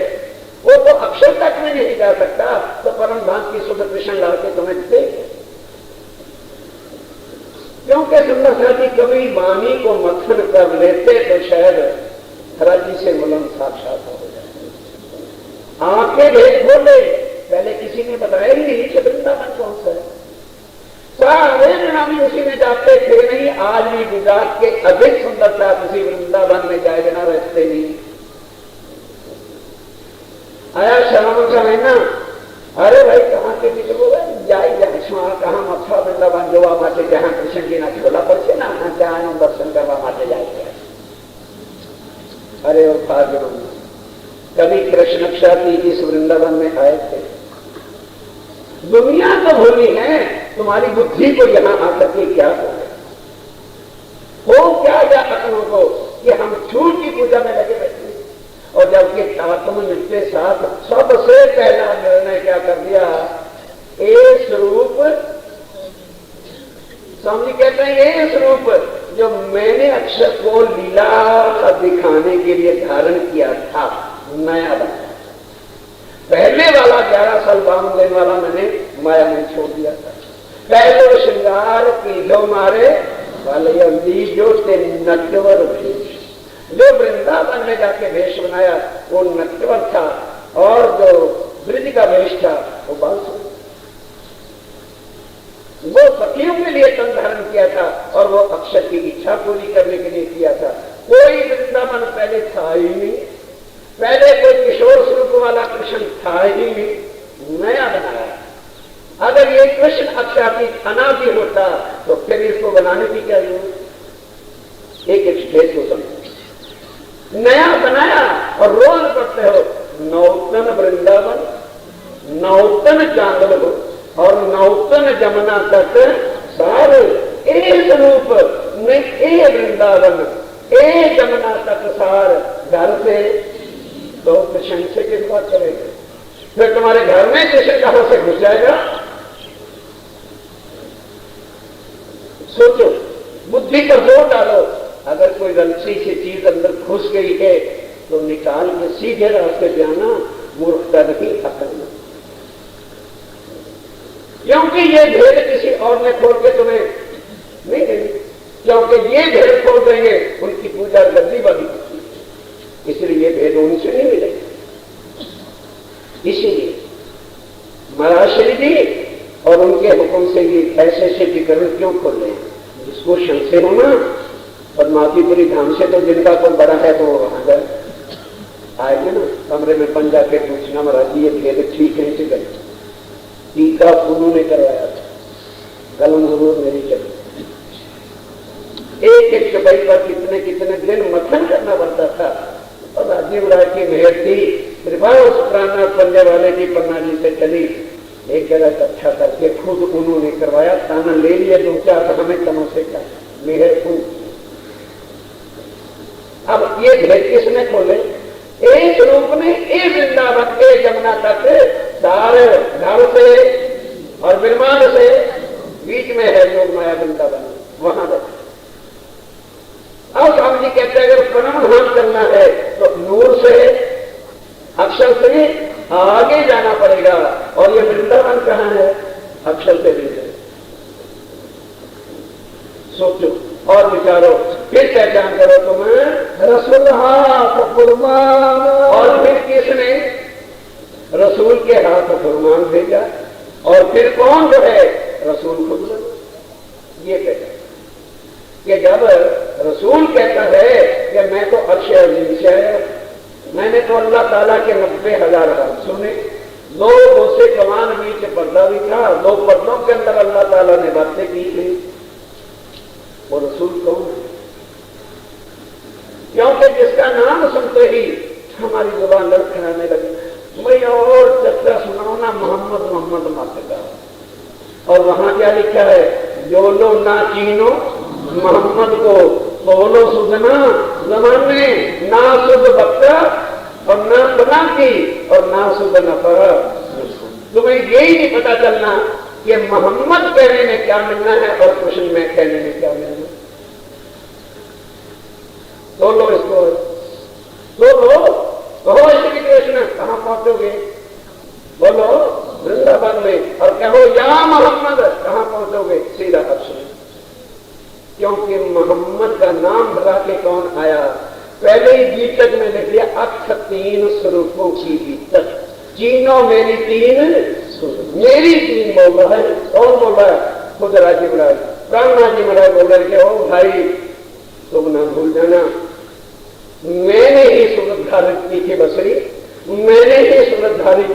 वो तो अक्षर तक में नहीं जा सकता, तो परम धाम की शुद्ध कृष्ण ला के तुम्हें दे। क्योंकि सुंदर साथी कभी वाणी को मथन कर लेते तो शायद हराजी से मुलम साक्षात हो जाए। आंखें भेद खोले, पहले किसी ने बताया ही नहीं कि वृंदावन कौन सा है। सारे नामी उसी में जाते थे नहीं, आज भी गुजरात के अधिक सुंदरता किसी वृंदावन में जाए बिना रहते नहीं। आया श्रावण का महीना, अरे भाई कहाँ के पीछे जाए कहाँ मथुरा वृंदावन जोवा माटे जहाँ कृष्ण जी ना छोला पड़े ना जहाँ दर्शन करवा माटे जाए। अरे और भाग्य कभी कृष्ण क्षाती इस वृंदावन में आए थे। दुनिया तो भूली है, तुम्हारी बुद्धि को यहां आकर के क्या हो क्या या अपनों को कि हम झूठ की पूजा में लगे बैठे, और जबकि आत्मनिष्ठ के साथ सबसे पहला निर्णय क्या कर दिया? एक स्वरूप स्वामी कहते हैं ये स्वरूप जो मैंने अक्षर को लीला दिखाने के लिए धारण किया था नया बना। पहले वाला 11 साल बांध लेने वाला मैंने माया में छोड़ दिया था। पहले श्रृंगार की जो मारे वाले जो नटवर भेष, जो वृंदावन में जाके वेश बनाया वो नटवर था, और जो ब्रज का वेश था वो बांसुरी। वो सखियों के लिए तन धारण किया था और वो अक्षर की इच्छा पूरी करने के लिए किया था। कोई वृंदावन पहले था ही नहीं, पहले कोई किशोर स्वरूप वाला कृष्ण था ही नहीं, नया बनाया। अगर ये कृष्ण अक्षरातीत अनादि होता तो फिर इसको बनाने की क्या जरूरत? एक भेद को समझो, नया बनाया और रोज पढ़ते हो नौतन वृंदावन, नौतन चांदल हो और नौतन जमुना तक सारे एक रूप में ए वृंदावन ए जमुना तक सार घर से तो कृष्ण से किस बात करेंगे? फिर तुम्हारे घर में कृष्ण कहां से घुस जाएगा? सोचो, बुद्धि पर जोर डालो। अगर कोई गलती से चीज अंदर घुस गई है तो निकाल के सीधे रास्ते पे आना, मूर्खता नहीं, अकल नहीं। क्योंकि ये भेद किसी और ने खोल के तुम्हें नहीं देंगे, क्योंकि ये भेद खोल देंगे उनकी पूजा गद्दी बनी, इसलिए ये भेद उनसे नहीं मिलेगा। इसीलिए महाराज श्री जी और उनके हुक्म से ये ऐसे ऐसे विकरण क्यों खोल रहे हैं? जिसको संशय होना और माफीपुरी धाम से तो जिनका कोई बड़ा है तो वहां जाए आएंगे ना, कमरे में पंजा के पूछना महाराज जी ये भेद ठीक है कि गलत? टीका उन्होंने करवाया था, कलम जरूर मेरी चली। एक एक चपाई पर कितने कितने दिन मथन करना पड़ता था। और राजीव राय की मेहर थी, कृपा उस प्राणनाथ पंजे वाले की पन्ना जी से चली। एक जगह इकट्ठा करके खुद उन्होंने करवाया, ताना ले लिए दो चार, हमें तमसे का मेहर खुद। अब ये भेद किसने खोले? एक रूप ने एक वृंदावन के जमुना तक सारे घर से और विमान से बीच में है योग माया वृंदावन, वहां तक। अब स्वामी जी कहते हैं अगर परमधाम करना है तो नूर से अक्षर से आगे जाना पड़ेगा। और ये वृंदावन कहाँ है? अक्षर से भी है। सोचो और विचारो, फिर पहचान करो तुम्हें रसूल हाथ फुरमान। और फिर किसने रसूल के हाथ फुरमान भेजा? और फिर कौन जो है? रसूल खुद। ये कहता कि जब रसूल कहता है कि मैं तो अक्षय विषय, मैंने तो अल्लाह ताला के 90,000 हाथ सुने, 2 से कमान बीच पर्दा भी था, 2 पर्दों के अंदर अल्लाह ताला ने बातें की थी। वो रसूल कौन है? क्योंकि जिसका नाम सुनते ही हमारी जुबान लड़खड़ाने लगी। मैं और चर्चा सुनाओ ना, मोहम्मद मोहम्मद मातेगा। और वहां क्या लिखा है? जो लो ना चीनो मोहम्मद को, बोलो सुधना जमाने ना शुभ बक्ता और ना बना की और ना शुभ नफा। तुम्हें यही नहीं पता चलना कि मोहम्मद कहने में क्या मिलना है और कृष्ण में कहने में क्या मिलना है। तो लो इसको, तो लो कहो श्री कृष्ण कहां पहुंचोगे? बोलो वृंदावन में। और कहो या मोहम्मद कहां पहुंचोगे? सीधा अक्षर। क्योंकि मोहम्मद का नाम भरा के कौन आया? पहले ही गीतक में लिख लिया अक्ष 3 स्वरूपों की गीतक, चीनो मेरी 3 मेरी 3 बोल रहा है। कौन बोल रहा है? खुद राजीव राय प्राणनाथ जी महाराज बोल रहे थे, ओ भाई तुम ना भूल जाना, मैंने ही सूरत धारित की थी बसरी, मैंने ही सूरत धारित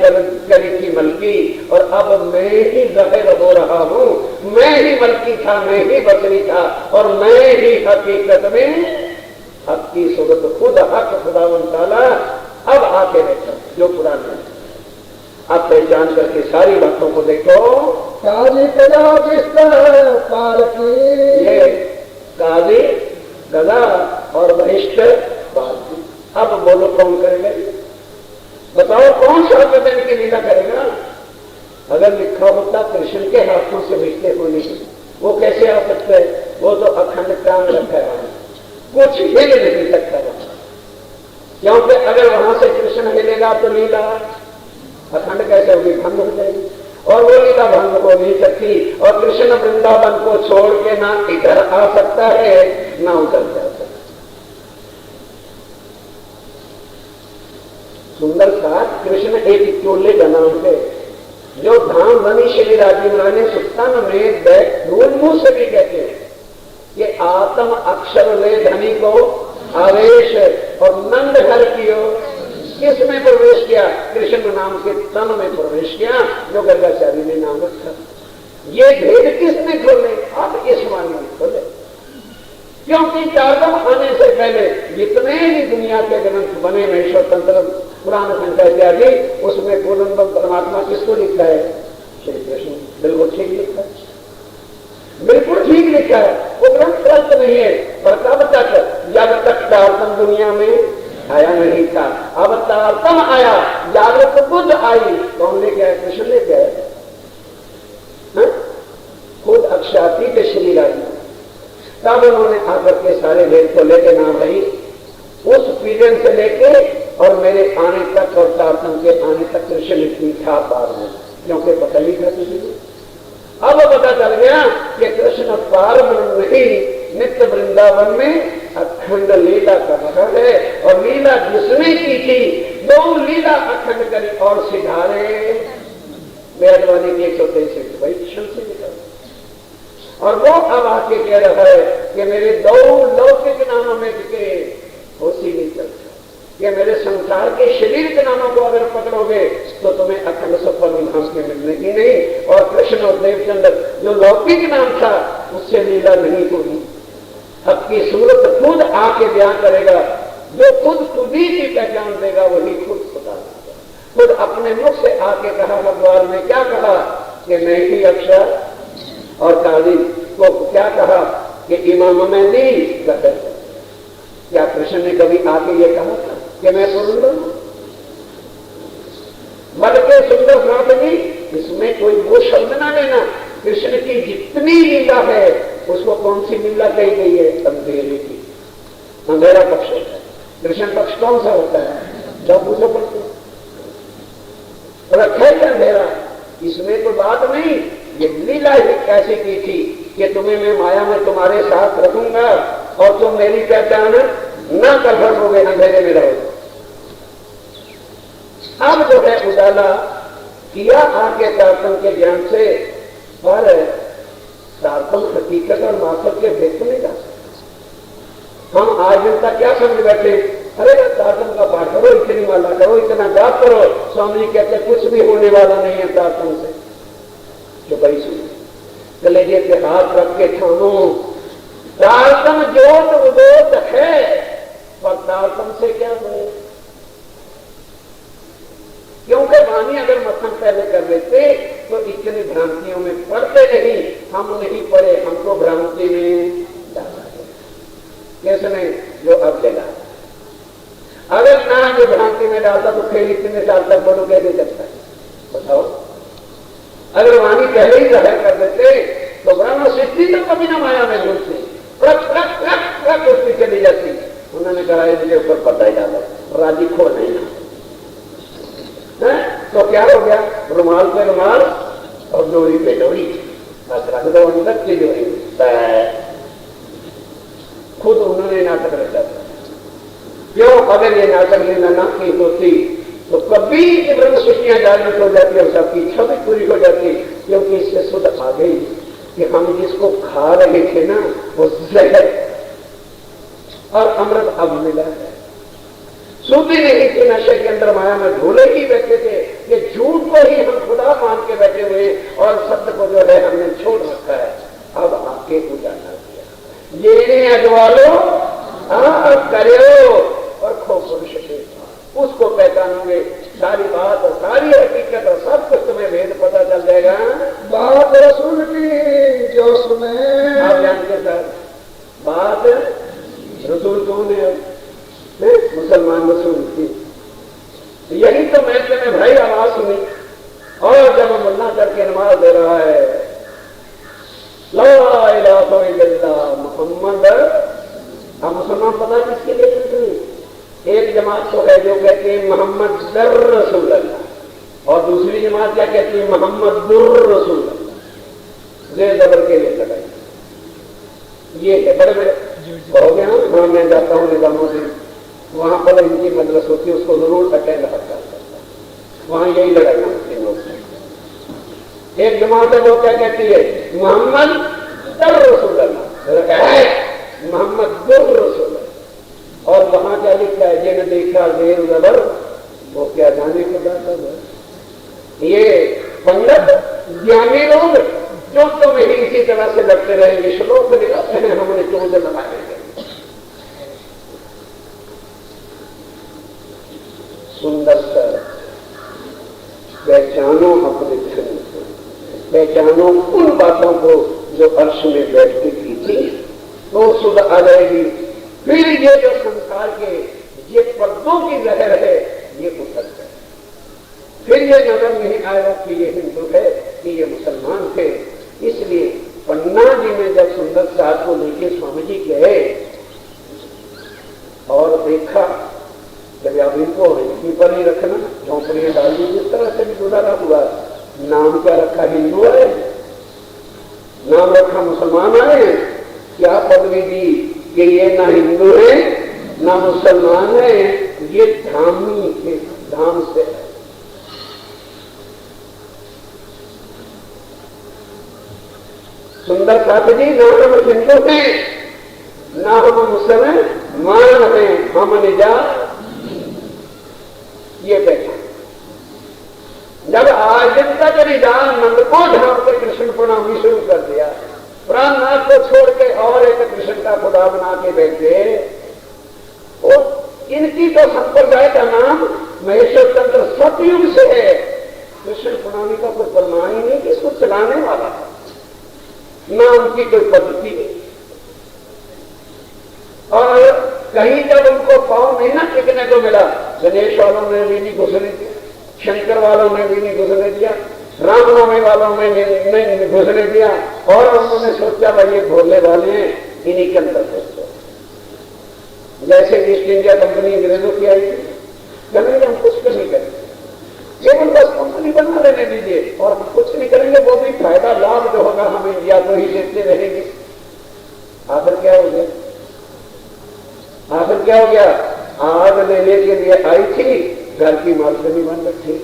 करी थी मलकी, और अब मैं ही ज़ाहिर हो रहा हूं। मैं ही मलकी था, मैं ही बसरी था, और मैं ही हकीकत में हक की सूरत खुद हक खुदावन ताला अब आके बैठा जो पुराना। अब पहचान करके सारी बातों को देखो। काजी कदा पार ये काजी गदा और वरिष्ठ बाजी। अब बोलो कौन करेगा? बताओ कौन सा दिन की लीला करेगा? अगर लिखा होता कृष्ण के हाथों से मिलते होने, वो कैसे आ सकते है? वो तो अखंड काम रखा है, कुछ हिल नहीं सकता। क्योंकि अगर वहां से कृष्ण हिलेगा तो लीला अखंड कैसे होगी? भंग हो जाएगी। और वो लीला भंग हो नहीं सकती। और कृष्ण वृंदावन को छोड़ के ना इधर आ सकता है ना उधर जा सकता। सुंदर सा कृष्ण एक चोले का नाम है, जो धाम बनी श्री राजीव राय ने सुल्तान में बैठ मुंह से भी कहते हैं कि आत्म अक्षर ले धनी को आवेश और नंद घर कियो। किसमें प्रवेश किया? कृष्ण नाम के तन में प्रवेश किया, जो गर्गाचार्य ने नाम रखा। ये भेद किसने खोले? अब इस वाणी ने खोले। क्योंकि चारगम आने से पहले जितने भी दुनिया के ग्रंथ बने, महेश्वर तंत्र पुराण संख्या इत्यादि, उसमें पूर्ण परमात्मा किसको लिखा है? श्री कृष्ण। बिल्कुल ठीक लिखा है, बिल्कुल ठीक लिखा है। वो ग्रंथ गलत नहीं है। पर कब तक? जब तक तारतम दुनिया में आया नहीं था। अब तारतम आया, जागृत बुद्ध आई। कौन लेके आया? कृष्ण लेके आया। खुद अक्षातीत श्री राजी। तब उन्होंने आकर के सारे वेद को लेके ना भाई, उस पीरियड से लेके और मेरे आने तक और तारतम के आने तक कृष्ण लिखी था पार में, क्योंकि पता नहीं था किसी को। अब पता चल गया कि कृष्ण पार में नहीं, नित्य वृंदावन में अखंड लीला कर रहा है। और लीला जिसने की थी, 2 लीला अखंड करी और सिधारे वेदवाणी की 123 वही क्षण से निकल। और वो अब आके कह रहा है कि मेरे 2 लौकिक नामों में टिके होशी नहीं चलता, कि मेरे संसार संसार के शरीर के नामों को अगर पकड़ोगे तो तुम्हें अखंड सफल धाम के मिलने की नहीं। और कृष्ण और देवचंद्र जो लौकिक नाम था उससे लीला नहीं होगी। अब की सूरत खुद आके बयान करेगा। जो खुद ही की पहचान देगा वही खुद खुदा खुद अपने मुख से आके कहा भगवान ने क्या कहा कि मैं ही अक्षर और काली को क्या कहा कि इमाम में नहीं कहते। क्या कृष्ण ने कभी आके ये कहा था कि मैं सुंदर हूं? बल्कि सुंदर नाथ जी इसमें कोई वो शब्द ना लेना। कृष्ण की जितनी लीला है उसको कौन सी लीला कही गई है? अंधेरे की। अंधेरा पक्ष होता है। कृष्ण पक्ष कौन सा होता है? जब पूछो पड़ते रखे अंधेरा। इसमें तो बात नहीं। ये लीला ही कैसे की थी कि तुम्हें मैं माया में तुम्हारे साथ रखूंगा और तुम मेरी पहचान न कर सकोगे, अंधेरे में रहोगे। अब जो है उजाला किया आके तारतम के ज्ञान से, पर तारतम हकीकत और माफत के भेद नहीं जा सकते। हम आज दिन तक क्या समझ बैठे, अरे तारतम का पाठ करो, इतनी माला करो, इतना जाप करो। स्वामी जी कहते कुछ भी होने वाला नहीं है तारतम से। चुपाई सुनो, कलेजे पे हाथ रख के ठानो, तारतम जोत उदोत है, पर तारतम से क्या बने? क्योंकि वाणी अगर मथन पहले कर लेते तो इतनी भ्रांतियों में पड़ते नहीं। हम नहीं पड़े, हमको भ्रांति में डाला किसने? जो अब लेगा। अगर ना जो भ्रांति में डालता तो फिर इतने साल तक बड़ो कैसे चलता है? बताओ। अगर वाणी पहले ही जाहिर कर देते तो ब्रह्म सृष्टि तो कभी ना माया में घूमती, उसकी चली जाती। उन्होंने कहा इसके ऊपर पता ही डाला, राजी खो नहीं ना। तो क्या हो गया? रुमाल पे रुमाल और डोरी पे डोरी, बस रख दो तक की डोरी। खुद उन्होंने नाटक रचा था। क्यों? अगर ये नाटक लेना ना की होती तो कभी ब्रह्म सृष्टियां जागृत हो जाती और सबकी इच्छा भी पूरी हो जाती। क्योंकि इससे सुध आ गई कि हम जिसको खा रहे थे ना वो जहर और अमृत अब मिला है। सुधी नहीं थी, नशे के अंदर माया में ढोले ही बैठे थे कि झूठ को ही हम खुदा मान के बैठे हुए और सत्य को जो है हमने छोड़ रखा है। अब आपके उजाला किया ये अजवालो करो और खो पुरुष उसको पहचानोगे। सारी बात और सारी हकीकत और सब कुछ तुम्हें भेद पता चल जाएगा। बात रसूल की जो सुने। आप जानते सर बात रसूल कौन है? मुसलमान रसूल की। यही तो मैं तुम्हें भाई आवाज सुनी और जब मुन्ना करके नमाज दे रहा है ला इलाहा इल्लल्लाह मुहम्मद। हम मुसलमान पता किसके लिए करते? एक जमात तो है जो कहती है मोहम्मद दर रसूल अल्लाह और दूसरी जमात क्या कहती है? मोहम्मद दुर रसूल अल्लाह। जेर जबर के लिए लगाई। ये है बड़े बड़े हो गया। हाँ मैं जाता हूँ निजामों से, वहां पर इनकी मजलिस होती है, उसको जरूर अटेंड करता है। वहां यही लड़ाई होती है। एक जमात है जो क्या कहती है? मोहम्मद दर रसूल अल्लाह, मोहम्मद दुर रसूल। और वहां क्या लिखा है? जिन्हें देखा जेर जबर वो क्या जाने को जाता है। ये पंडित ज्ञानी लोग जो तो ही इसी तरह से लड़ते रहेंगे, श्लोक दिखाते हैं हमने चोट लगाए। सुंदर सर पहचानो अपने धर्म को, पहचानो उन बातों को जो अर्श में बैठ के की थी, तो सुध आ जाएगी। फिर ये जो संसार के ये पर्दों की लहर है ये उतर जाए। फिर ये नजर नहीं आएगा कि ये हिंदू है कि ये मुसलमान थे। इसलिए पन्ना जी में जब सुंदर साहब को लेके स्वामी जी गए और देखा जब आप इनको हिंदी पर ही रखना, झोंपड़ियां डाल दी, जिस तरह से भी गुजारा हुआ। नाम क्या रखा? हिंदू है। नाम रखा मुसलमान है। क्या पदवी दी कि ये ना हिंदू है ना मुसलमान है, ये धामी है, धाम से है। सुंदर साथ जी ना हम हिंदू हैं ना हम मुसलमान हैं, हम निजात ये पहचान। जब आज दिन तक निदान नंद को ढांप कर कृष्ण प्रणामी शुरू कर दिया, प्राणनाथ को छोड़ के और एक कृष्ण का खुदा बना के बैठे, और इनकी तो संप्रदाय का नाम महेश्वर चंद्र सतयुग से है। कृष्ण प्रणामी का कोई प्रमाण ही नहीं कि इसको चलाने वाला था, ना उनकी कोई पद्धति नहीं। और कहीं जब उनको पाँव नहीं ना टिकने को मिला, गणेश वालों ने भी नहीं घुसने दिया, शंकर वालों ने भी नहीं घुसने दिया, रामनवमी वालों ने नहीं घुसने दिया, और उन्होंने सोचा भाई ये भोले वाले हैं, इन्हीं के अंदर घुसते। जैसे ईस्ट इंडिया कंपनी अंग्रेजों की आई थी, कहने हम कुछ नहीं करेंगे, केवल बस कंपनी बना लेने दीजिए और हम कुछ नहीं करेंगे, वो भी फायदा लाभ जो होगा हम इंडिया को ही देते रहेंगे। आखिर क्या हो गया? आखिर क्या हो गया? आग लेने के लिए आई थी, घर की मालकनी बन रखी,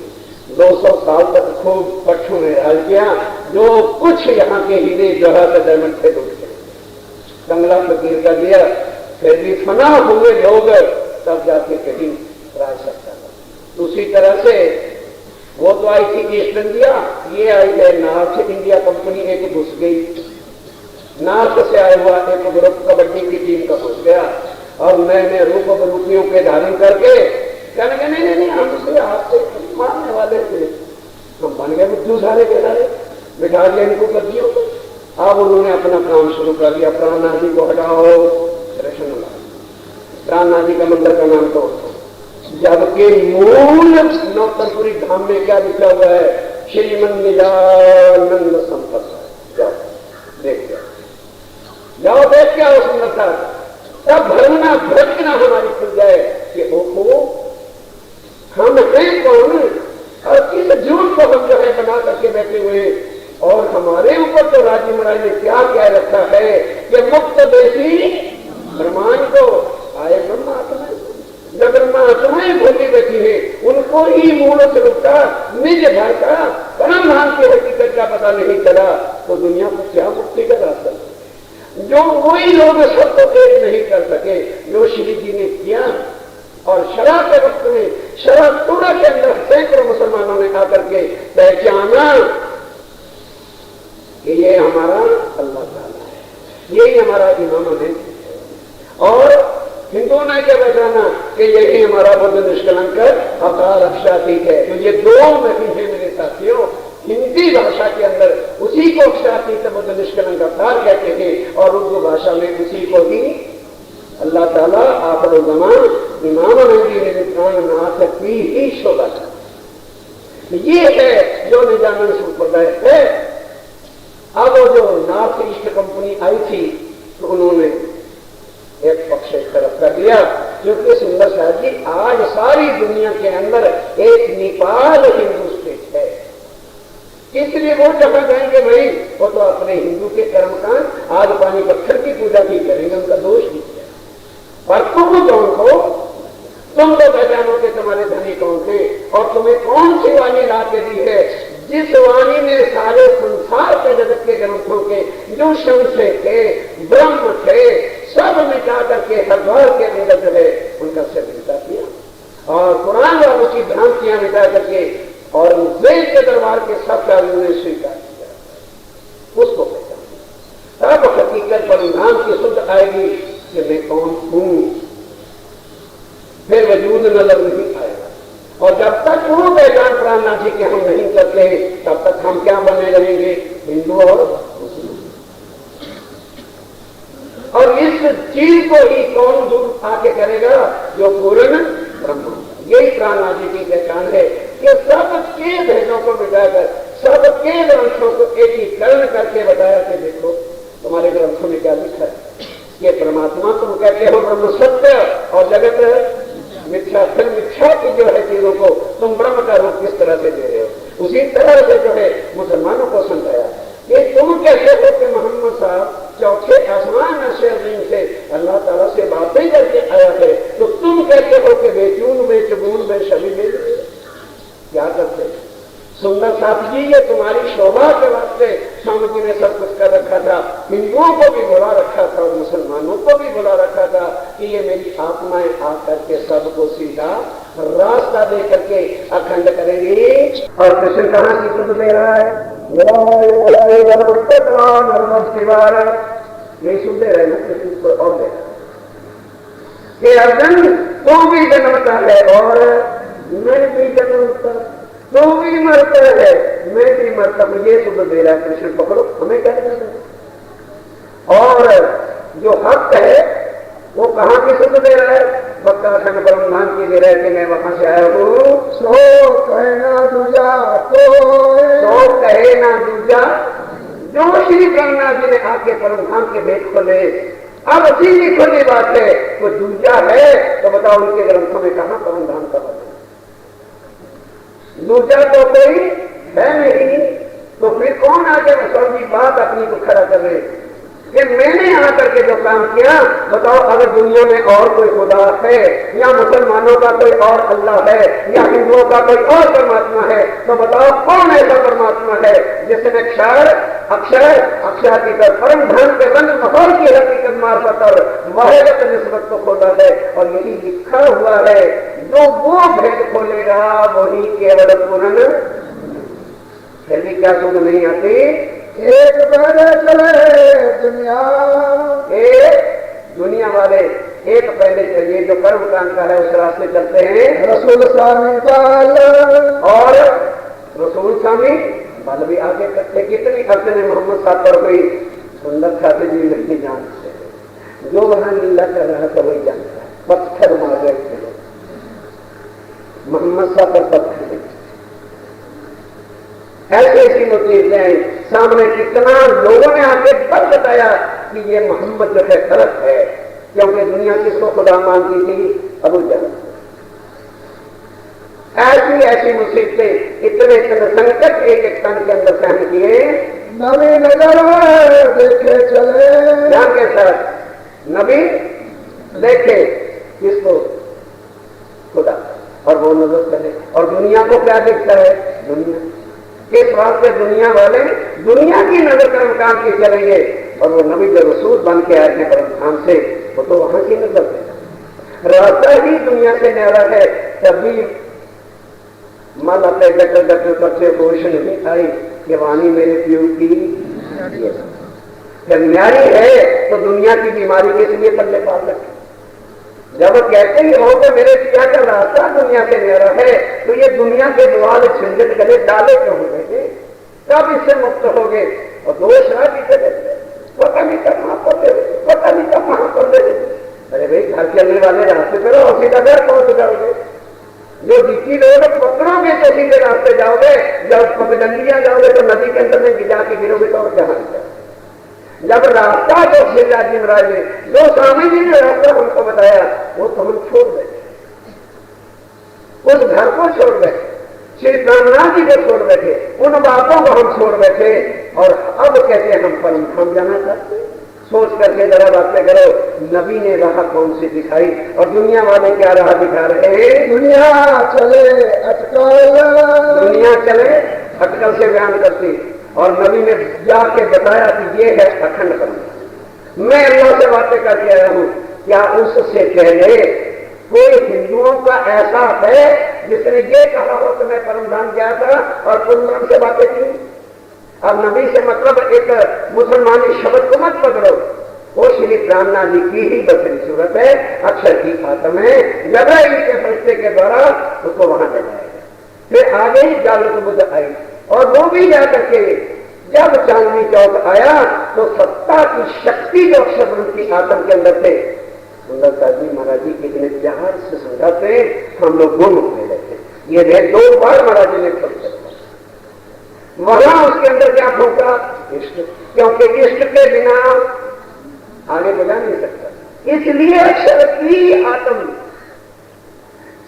200 साल तक खूब पक्षों ने हाल किया, जो कुछ यहाँ के हीरे जवाहर डायमंड थे लुट गए, कंगला फकीर का दिया, फिर भी फना हुए लोग तब जाके कहीं राज सकता था। उसी तरह से वो तो आई थी ईस्ट इंडिया, ये आई है नॉर्थ इंडिया कंपनी, एक घुस गई। नॉर्थ से आया हुआ एक ग्रुप कबड्डी की टीम का घुस गया और नए नए रूप रूपियों के धारण करके कहने नहीं नहीं हम इसे आपसे मारने वाले थे, हम बन गए बुद्धू सारे के सारे, बिठा दिया इनको कब्जियों को। अब उन्होंने अपना काम शुरू कर दिया, प्राणनाथ जी को हटाओ, कृष्ण प्राणनाथ जी का मंदिर का नाम तो, जबकि मूल नौतनपुरी धाम में क्या लिखा हुआ है? श्रीमन निजानंद संपत्ति। जाओ देख जाओ, देख क्या हो सुंदरता, तब भरना भटकना हमारी खुल जाए कि ओहो हम हैं कौन, और किस झूठ को हम जो है बना करके बैठे हुए, और हमारे ऊपर तो राज्य महाराज ने क्या क्या रखा है कि मुक्त देशी ब्रह्मांड को आए ब्रह्मात्मा, जब ब्रह्मात्माएं भूली बैठी है, उनको ही मूल स्वरूप का निज घर का परम धाम की हकीकत का पता नहीं चला, तो दुनिया को क्या मुक्ति का रास्ता? जो वही लोग सबको एक नहीं कर सके जो श्री जी ने किया। और शराब के वक्त में शराब टूड़ा के अंदर सैकड़ों मुसलमानों ने आकर के पहचाना कि ये हमारा अल्लाह ताला है, यही हमारा इमाम है। और हिंदुओं ने क्या पहचाना कि यही हमारा बुद्ध निष्कलंक अवतार अक्षातीत है। तो ये दो नहीं है मेरे साथियों, हिंदी भाषा के अंदर उसी को अक्षातीत बुद्ध निष्कलंक अवतार कहते थे, और उर्दू भाषा में उसी को ही अल्लाह ताला आखिर ज़मान इमाम नाथ की ही शोभा था। ये है जो निजानंद संप्रदाय है। अब जो नॉर्थ ईस्ट कंपनी आई थी तो उन्होंने एक पक्ष एक तरफ कर दिया, क्योंकि सुंदर साहब जी आज सारी दुनिया के अंदर एक नेपाल हिंदू स्टेट है, इसलिए वो जगह जाएंगे भाई वो तो अपने हिंदू के कर्मकांड आग पानी पत्थर की पूजा भी करेंगे, उनका दोष नहीं है। और तुम कौन हो? तुम तो पहचानो कि तुम्हारे धनी कौन थे, और तुम्हें कौन सी वाणी ला के दी है, जिस वाणी ने सारे संसार के जगत के ग्रंथों के जो संशय थे, ब्रह्म थे, सब मिटा करके हरद्वार के अंदर जो है उनका सिर मिटा किया, और कुरान वालों की भ्रांतियां मिटा करके और वेद के दरबार के सब कार्यों ने स्वीकार किया। उसको पहचान, तब हकीकत परिणाम की शुद्ध आएगी कि मैं कौन हूं, फिर वजूद नजर नहीं आएगा। और जब तक वो पहचान प्राणनाथ जी के हम नहीं करते तब तक हम क्या बने रहेंगे? हिंदू और मुस्लिम। और इस चीज को ही कौन दूर आके करेगा? जो पूर्ण ब्रह्म। यही प्राणनाथ जी की पहचान है कि सबके भेदों को मिटाकर सबके ग्रंथों को एकीकरण करके बताया कि देखो तुम्हारे ग्रंथों में क्या लिखा है, ये परमात्मा तुम कहते हो ब्रह्म सत्य और जगत मिथ्या, फिर मिथ्या की जो है चीजों को तुम ब्रह्म का रूप किस तरह से दे रहे हो। उसी तरह से जो है मुसलमानों को समझाया कि तुम कहते हो कि मोहम्मद साहब चौथे आसमान से जमीन से अल्लाह ताला से बातें करके आया है, तो तुम कहते हो कि बेचून बेचबून बेशबी बे क्या करते? सुंदर साहब जी ये तुम्हारी शोभा के वास्ते स्वामी जी ने सब कुछ कर रखा था, हिंदुओं को भी बुला रखा था और मुसलमानों को भी बुला रखा था कि ये मेरी आत्माएं आकर के सबको सीधा रास्ता दे करके अखंड करेंगे। और कृष्ण कहां की शुद्ध दे रहा है? ये शुद्ध दे रहे ना कृष्ण को और दे रहा है कि अर्जुन तू भी जन्मता है और मैं भी जन्मता, तू भी मरता है मैं भी मरता। मुझे शुद्ध दे रहा है कृष्ण, पकड़ो हमें क्या करना है। और जो हक है वो कहां की शुद्ध दे रहा है? भक्ता खंड परमधाम की दे रहा है कि मैं वहां से आया हूँ। सो कहे ना दूजा, तो कहे ना दूजा, जो श्री ब्रह्मनाथ जी ने आके परमधाम के भेद खोले। अब सीधी खुली बात है, वो दूजा है तो बताओ उनके ग्रंथों में कहां परमधाम का वर्णन? दूजा तो कोई है नहीं, तो फिर कौन आके स्वामी बात अपनी को खड़ा कर रहे कि मैंने यहां करके जो काम किया, बताओ अगर दुनिया में और कोई खुदा है या मुसलमानों का कोई और अल्लाह है या हिंदुओं का कोई और परमात्मा है, तो बताओ कौन ऐसा परमात्मा है जिसने अक्षर अक्षरातीत परम धन के रंग माहौल की हकीकत मार्फत और वहदत निस्बत को खोला है। और यही लिखा हुआ है, जो वो भेद खोलेगा वही केवल पूर्ण। फिर भी क्या शुद्ध नहीं आती? एक पहले चले दुनिया वाले एक पहले चलिए, जो कर्म कांड का है उस रास्ते चलते हैं। रसूल स्वामी बाल और रसूल स्वामी बाल भी आगे करते। कितनी अर्थ ने मोहम्मद साहब पर कोई सुंदर खाते जी नहीं जानते, जो वहां लीला कर रहा था वही जानता है। पत्थर मार गए थे मोहम्मद साहब पर, पत्थर ऐसी ऐसी नतीजें सामने। कितना लोगों ने आके बल बताया कि ये मोहम्मद जो है गलत है, क्योंकि दुनिया किसको खुदा मानती थी? अबू जहल। ऐसी ऐसी मुसीबतें, इतने इतने संकट एक एक तन के अंदर सहन किए। नबी नजर देखे चले, ध्यान के साथ नबी देखे किसको? खुदा। और वो नजर चले और दुनिया को क्या दिखता है? दुनिया किस बात से दुनिया वाले दुनिया की नजर कर्म काम की चलेंगे। और वो नबी जो रसूल बन के आए थे परमधाम से, वो तो वहां की नजर से रास्ता ही दुनिया से न्यारा है। तभी मन अपने डटर डटर करते होश नहीं आई कि वाणी मेरे प्यू की जब न्यारी है तो दुनिया की बीमारी के लिए पल्ले पाल रखे। जब वो कहते ही हो कि मेरे पिया का रास्ता दुनिया से न्यारा है, तो ये दुनिया के द्वार झंझट गले डाले क्यों होंगे? तब इससे मुक्त हो गए। और दोष है पता नहीं कब वहां पर दे, पता नहीं कब वहां पर दे। अरे भाई घर चलने वाले रास्ते पर और सीधा घर पहुंच जाओगे। जो जीती लोग पकड़ोगे तो सीधे रास्ते जाओगे, जब पगडंडियां जाओगे तो नदी के अंदर में गिरा के गिरोगे तो और जहां जाओगे। जब रास्ता जो शिवराज महाराज ने जो स्वामी जी ने रास्ता हमको बताया, वो तो हम छोड़ बैठे, उस घर को छोड़ बैठे, श्री रामनाथ जी को छोड़ बैठे, उन बातों को हम छोड़ बैठे। और अब कहते हैं हम परमधाम जाना चाहते हैं। सोच करके जरा बातें करो, नबी ने राह कौन सी दिखाई और दुनिया वाले क्या राह दिखा रहे हैं? दुनिया चले अटकल से बयान करती। और नबी ने जाके बताया कि ये है अखंड परम। मैं अल्लाह से बातें करके आया हूं, क्या उससे पहले कोई हिंदुओं का ऐसा है जिसने ये कहा हो कि मैं परमधाम गया था और पुनर्म से बातें की? अब नबी से मतलब एक मुसलमानी शब्द को मत पकड़ो, वो श्री रामनाथ जी की ही बसरी सूरत है, अक्षर की खातम है। जबराइल के फरिश्ते के द्वारा उसको वहां ले जाएगा। फिर आगे ही जागृत बुद्ध आई और वो भी जाकर के जब चांदनी चौक आया तो सत्ता की शक्ति जो अक्षर की आत्म के अंदर थे, सुंदरता जी महाराज जी कितने प्यार से समझाते, हम लोग गुम हो गए थे। ये रहे 2 बार महाराज जी ने खोल वहां उसके अंदर क्या फूका? इष्ट, क्योंकि इष्ट के बिना आगे बढ़ा नहीं सकता। इसलिए अक्षर की आत्म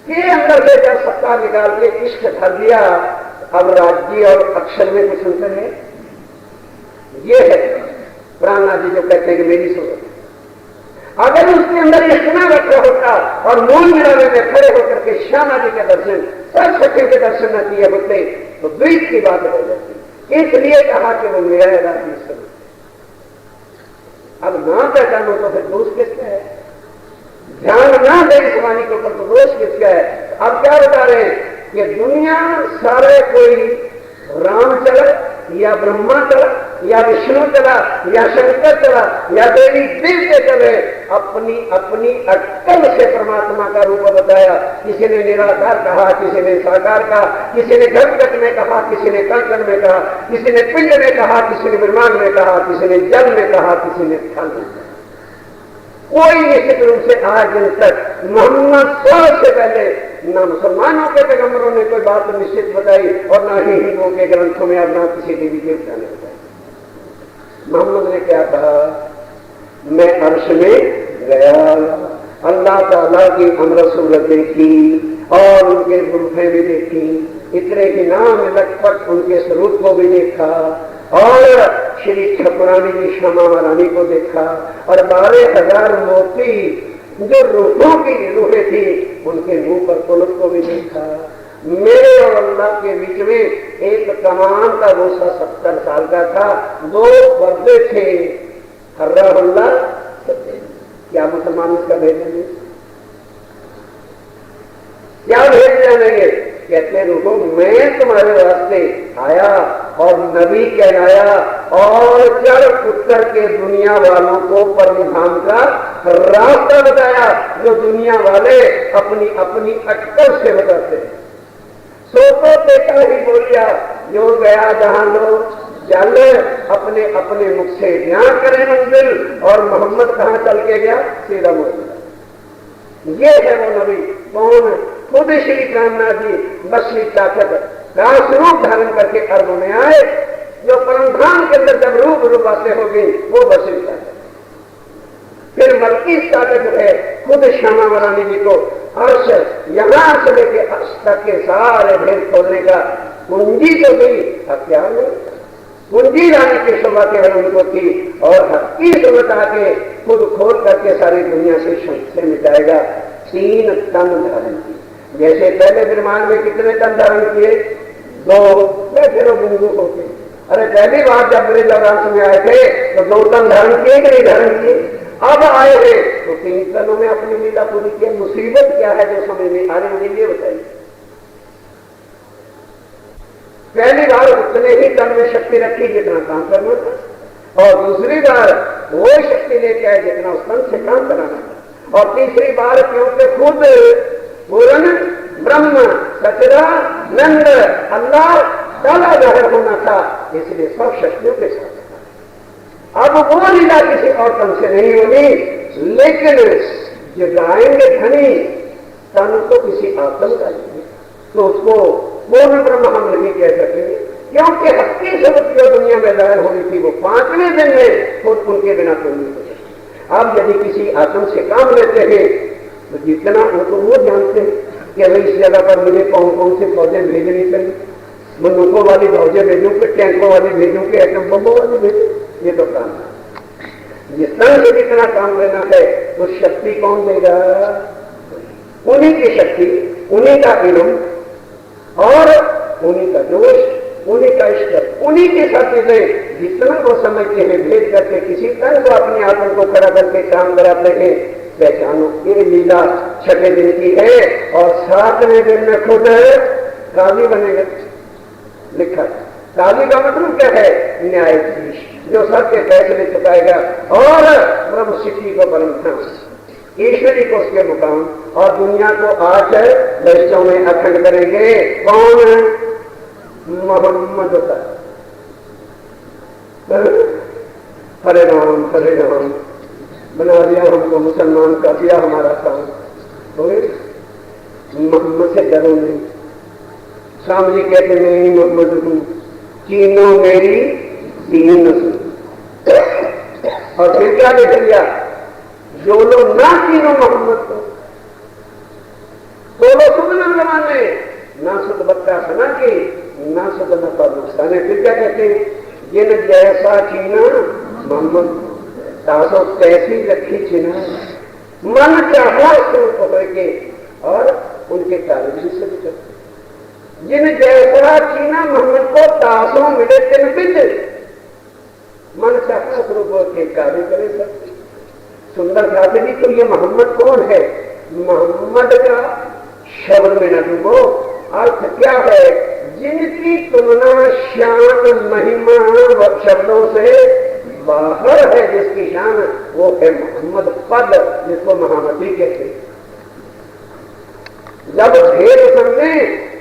के अंदर से जब सत्ता निकाल के इष्ट धर दिया, अब राज्य और अक्षर में कुछ अंतर है? ये है प्राणनाथ जी जो कहते हैं कि मेरी सूरत। अगर उसके अंदर इष्ट ना रखा होता और मूल मिलाने में खड़े होकर के श्यामा जी के दर्शन, सब शक्ति के दर्शन न किए होते तो द्वीप की बात हो जाती। इसलिए कहा कि वो मेरा राज्य स्वरूप। अब ना पहचानो तो फिर दोष किसका है? ध्यान ना दे इस वाणी के ऊपर, तो दोष किसका है? अब क्या बता रहे हैं कि दुनिया सारे कोई राम चला या ब्रह्मा चला या विष्णु चला या शंकर चला या देवी देवते चले, अपनी अपनी अक्कल से परमात्मा का रूप बताया। किसी ने निराकार कहा, किसी ने साकार कहा, किसी ने घट में कहा, किसी ने कण में कहा, किसी ने पिंड में कहा, किसी ने ब्रह्मांड में कहा, किसी ने जल में कहा, किसी ने थल में कहा। कोई निश्चित रूप से आज दिन तक मोहम्मद से पहले न मुसलमानों के पैगंबरों ने कोई बात निश्चित बताई और न ही हिंदुओं के ग्रंथों में और न किसी देवी देवता ने बताई। मोहम्मद ने क्या कहा? मैं अर्श में गया, अल्लाह ताला की अमर सूरत देखी और उनके गुल्फे भी देखी, इतने की नाम लटपट उनके स्वरूप को भी देखा और श्री ठकुरानी जी श्यामा महारानी को देखा और 12,000 मोती जो रूहों की रूहें थी उनके मुंह पर पुलक को भी देखा। मेरे और अल्लाह के बीच में एक कमान का गोसा 70 साल का था, 2 पर्दे थे। हर्रा बल्ला क्या मुसलमान इसका भेजेंगे? क्या भेज जानेंगे? कहते रुको, मैं तुम्हारे रास्ते आया और नबी कहलाया और चढ़ उत्तर के दुनिया वालों को परम धाम का रास्ता बताया, जो दुनिया वाले अपनी अपनी अक्कल से बताते हैं। सोचो बेटा ही बोलिया, जो गया जहां लोग चल अपने अपने मुख से बयान करें मंजिल, और मोहम्मद कहां चल के गया? सीधा मोहम्मद। ये है वो नबी। कौन? खुद श्री कामनाथ जी बसरी ताकत का स्वरूप धारण करके अर्थ में आए, जो परमधाम के अंदर जब रूप बातें हो गई वो बसरी ताकत। फिर मलकी ताकत है खुद श्यामा महारानी जी को अर्श यहां से लेके अर्श तक के सारे भेद खोलने का कुंजी जो गई हत्या में कुंजी लाने की शोभा केवल उनको थी, और हकी सुबह के खुद खोल करके सारी दुनिया से मिटाएगा। 3 तन धारण की, जैसे पहले ब्रह्मांड में कितने तन धारण किए? 2। फिर बिंदु होते। अरे पहली बार जब ब्रह्मांड में आए थे तो 2 तन धारण किए कि नहीं धारण किए? अब आए थे तो 3 तनों में अपनी लीला पूरी की। मुसीबत क्या है जो समझ में आने वाली, ये बताइए। पहली बार उतने ही तन में शक्ति रखी जितना काम करना था, और दूसरी बार वो शक्ति लेके आए जितना उस तन से काम कराना था, और तीसरी बार क्योंकि खुद पूर्ण ब्रह्म सच्चिदानंद अल्लाह ताला जाहिर होना था, इसलिए सब शक्तियों के साथ। अब वो लीला किसी और तन से नहीं होगी, लेकिन जगाएंगे धनी तन को किसी आत्म का नहीं, तो उसको पूर्ण ब्रह्म हम नहीं कह सकेंगे, क्योंकि हक्की शब्द जो दुनिया में जाहिर होनी थी वो 5वें दिन में खुद उनके बिना कोई नहीं हो सकती। अब यदि किसी आत्म से काम लेते हैं तो जितना उनको वो जानते हैं कि अगर इस जगह पर मुझे कौन कौन से फौजें भेजनी चाहिए, बंदूकों वाली फौजें भेजूं कि टैंकों वाली भेजूं कि एटम बमों वाली भेजूं, ये तो काम है। जिस तरह से जितना काम लेना है वो शक्ति कौन देगा? उन्हीं की शक्ति, उन्हीं का इल्म और उन्हीं का जोश, उन्हीं का इश्क, उन्हीं की सब चीजें जितना वो समझते हैं भेद करके किसी तरह को अपने आत्मा को खड़ा करके काम कराते हैं। पहचानो ये लीला 6वें दिन की है और 7वें दिन में खुद काजी बनेगा। लिखा काजी का मतलब क्या है? न्यायाधीश, जो सबके फैसले चुकाएगा और ब्रह्म शिक्षी को बनता, ईश्वरी को उसके मुकाम, और दुनिया को 8 दशों में अखंड करेंगे। कौन? मोहम्मद का। हरे राम बना दिया हमको, मुसलमान कर दिया हमारा काम। मोहम्मद से डरो नहीं। स्वामी जी कहते नहीं मोहम्मद हूं, चीनो मेरी दीन। और फिर क्या लिख लिया? जो लोग ना चीनो मोहम्मद को, तो लोग सुध न जमाने, ना सुध बत्ता सना की, ना सुध न पर नुकसान। फिर क्या कहते हैं? जिन जैसा चीना मोहम्मद तासो कैसी रखी चिन्ह, मन चाहा उसको पकड़ के और उनके कार्य भी सिद्ध करते। जिन जैसा चीना मोहम्मद को तासों मिले चिन्ह बिंद, मन चाहा स्वरूप के कार्य करे सकते। सुंदर खाते जी तो ये मोहम्मद कौन है? मोहम्मद का शब्द में न डूबो। अर्थ क्या है? जिनकी तुलना शान महिमा व शब्दों से बाहर है, जिसकी शान वो है मोहम्मद पद, जिसको महामती कहते हैं। जब भेद समझे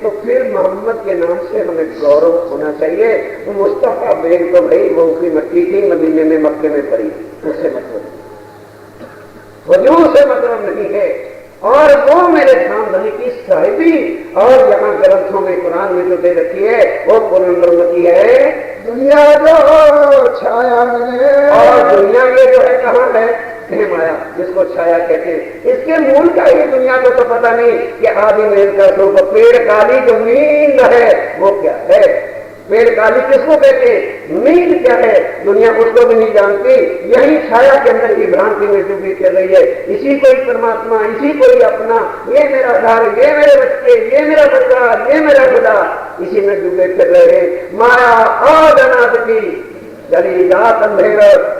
तो फिर मोहम्मद के नाम से हमें गौरव होना चाहिए। वो मुस्तफा बेग तो भाई वो की मक्की थी, मदीने में मक्के में पड़ी, उससे मतलब वजूद से मतलब नहीं है। और वो मेरे धामधनी की साहिबी और यहाँ ग्रंथों में कुरान में जो दे रखी है वो पुनर्मती है, दुनिया जो छाया है, और दुनिया ये जो है कहाँ है? माया, जिसको छाया कहते हैं। इसके मूल का ही दुनिया को तो पता नहीं कि आदि में का स्वरूप पेड़ काली जो नींद है वो क्या है? पेड़ काली किसको कहते हैं? नींद क्या है? दुनिया उसको भी नहीं जानती। यही छाया के अंदर की भ्रांति में डूबी चल रही है। इसी को ही परमात्मा, इसी को ही अपना, ये मेरा घर, ये मेरे बच्चे, ये मेरा परिवार, ये मेरा खुदा, इसी में डूबे चल रहे हैं। माया आद अनाद की जली रात अंधेर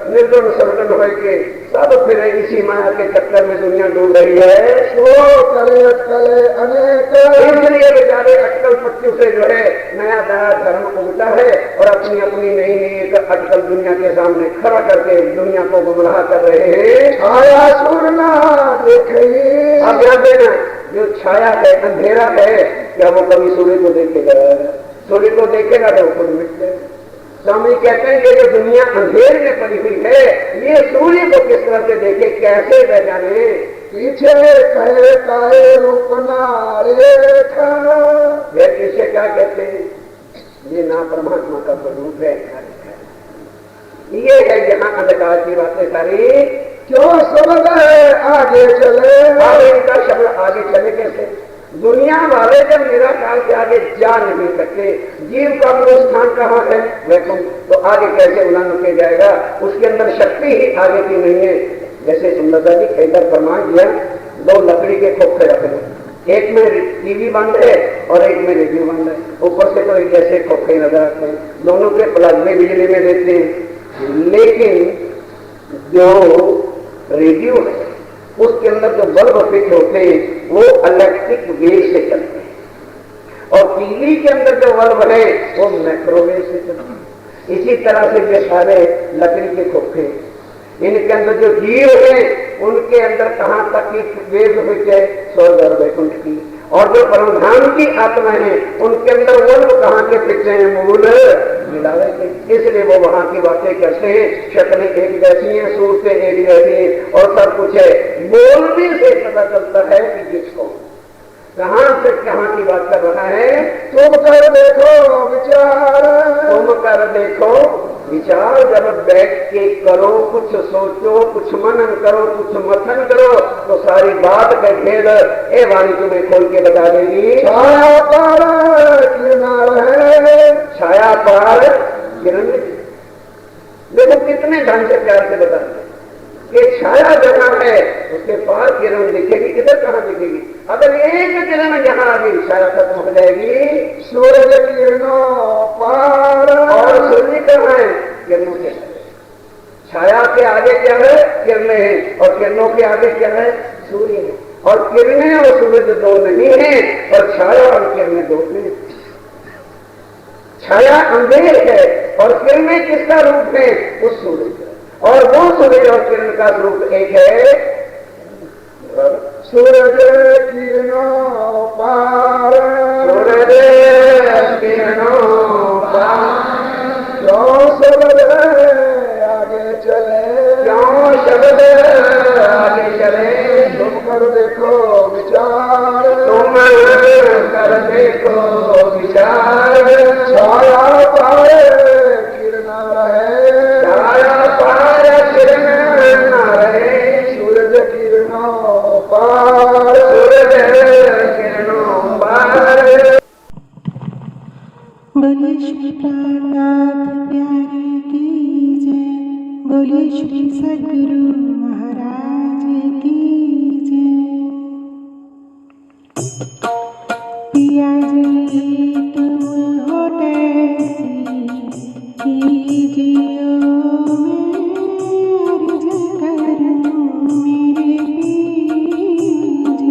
निर्गुण सर्गुण हो के सब फिर इसी माया के चक्कर में दुनिया डूब रही है। सो करे अटकले अनेक, इसलिए बेचारे अटकल पट्टू से जो है नया नया धर्म उगता है और अपनी अपनी नई नई अटकल दुनिया के सामने खड़ा करके दुनिया को गुमराह कर रहे हैं। आया सुरना देखे। अब ध्यान देना, जो छाया है, अंधेरा है, क्या वो कभी सूर्य को देखेगा? सूर्य को देखेगा तो खुद मिट जाएगा। स्वामी कहते हैं कि जो दुनिया अंधेर में पड़ी हुई है, ये सूर्य को किस तरह से देखे, कैसे पहचाने? पीछे कहे काहे रूपना रेखा। ये पीछे क्या कहते हैं? ये ना परमात्मा का स्वरूप है। ये है यहाँ अंधकार की बातें सारी। क्यों शब्द आगे चले? आगे इनका शब्द आगे चले कैसे? दुनिया वाले जब निराकार से आगे जा नहीं सकते, जीव का मूल स्थान कहाँ है? वैकुंठ, तो आगे कैसे उड़ान के जाएगा? उसके अंदर शक्ति ही आगे की नहीं है। जैसे सुंदरता जी कई बार प्रमाण दिया, दो लकड़ी के खोखे रखे, एक में टीवी बंद है और एक में रेडियो बंद है। ऊपर से तो एक जैसे खोखे नजर आते हैं, दोनों के प्लाज्मे बिजली में देते हैं। लेकिन जो रेडियो है उसके अंदर जो बल्ब फिट होते हैं वो इलेक्ट्रिक वेव से चलते हैं, और टीवी के अंदर जो बल्ब है वो माइक्रोवेव से चलते हैं। इसी तरह से ये सारे लकड़ी के खोखे, इनके अंदर जो जीव है उनके अंदर कहाँ तक की वेव फिट है? स्वर्ग और वैकुंठ की। और जो परमधाम की आत्मा है उनके अंदर बल्ब कहाँ के फिट हैं? मूल मिलावे के। इसलिए वो वहां की बातें करते हैं, शक्लें एक जैसी हैं, सूरतें एक जैसी हैं और सब कुछ है। बोलने से पता चलता है कि किसको कहां से कहां की बात कर रहा है। तुम कर देखो विचार, तुम कर देखो विचार। जब बैठ के करो, कुछ सोचो, कुछ मनन करो, कुछ मथन करो, तो सारी बात का भेद ए वाणी तुम्हें खोल के बता देगी। छाया पार किनार है, छाया पार किरण। देखो कितने ढंग से प्यार से बताते हैं कि छाया जहां है उसके पार किरण दिखेगी। किधर कहां दिखेगी? अगर एक किरण जहां आ गई छाया खत्म हो जाएगी। सूरज किरणों पार, और सूर्य कहाँ है? किरणों के छाया के आगे क्या है? किरणें हैं, और किरणों के आगे क्या है? सूर्य है। और किरणें और सूरज दो नहीं है, और छाया और किरणें दो नहीं। छाया अंधेर है और किरणें किसका रूप है? उस सूर्य का। और वो सूर्य और किरण का रूप एक है। सूरज किरणों पार, सूरज किरणों पार। क्यों शब्द आगे चले? क्यों शब्द आगे चले? तुम कर देखो विचार, तुम कर देखो विचार। छाया पार किरणा रहे, छाया पार किरण न रहे। सूरज किरणों पार, सूरज किरणों पार। बोले श्री प्राणनाथ प्यारे की जय, बोले श्री सद्गुरु महाराज की जय। पिया जी तुम हो कैसी कीजियो मैं अर्ज करूं मेरे पीर जी।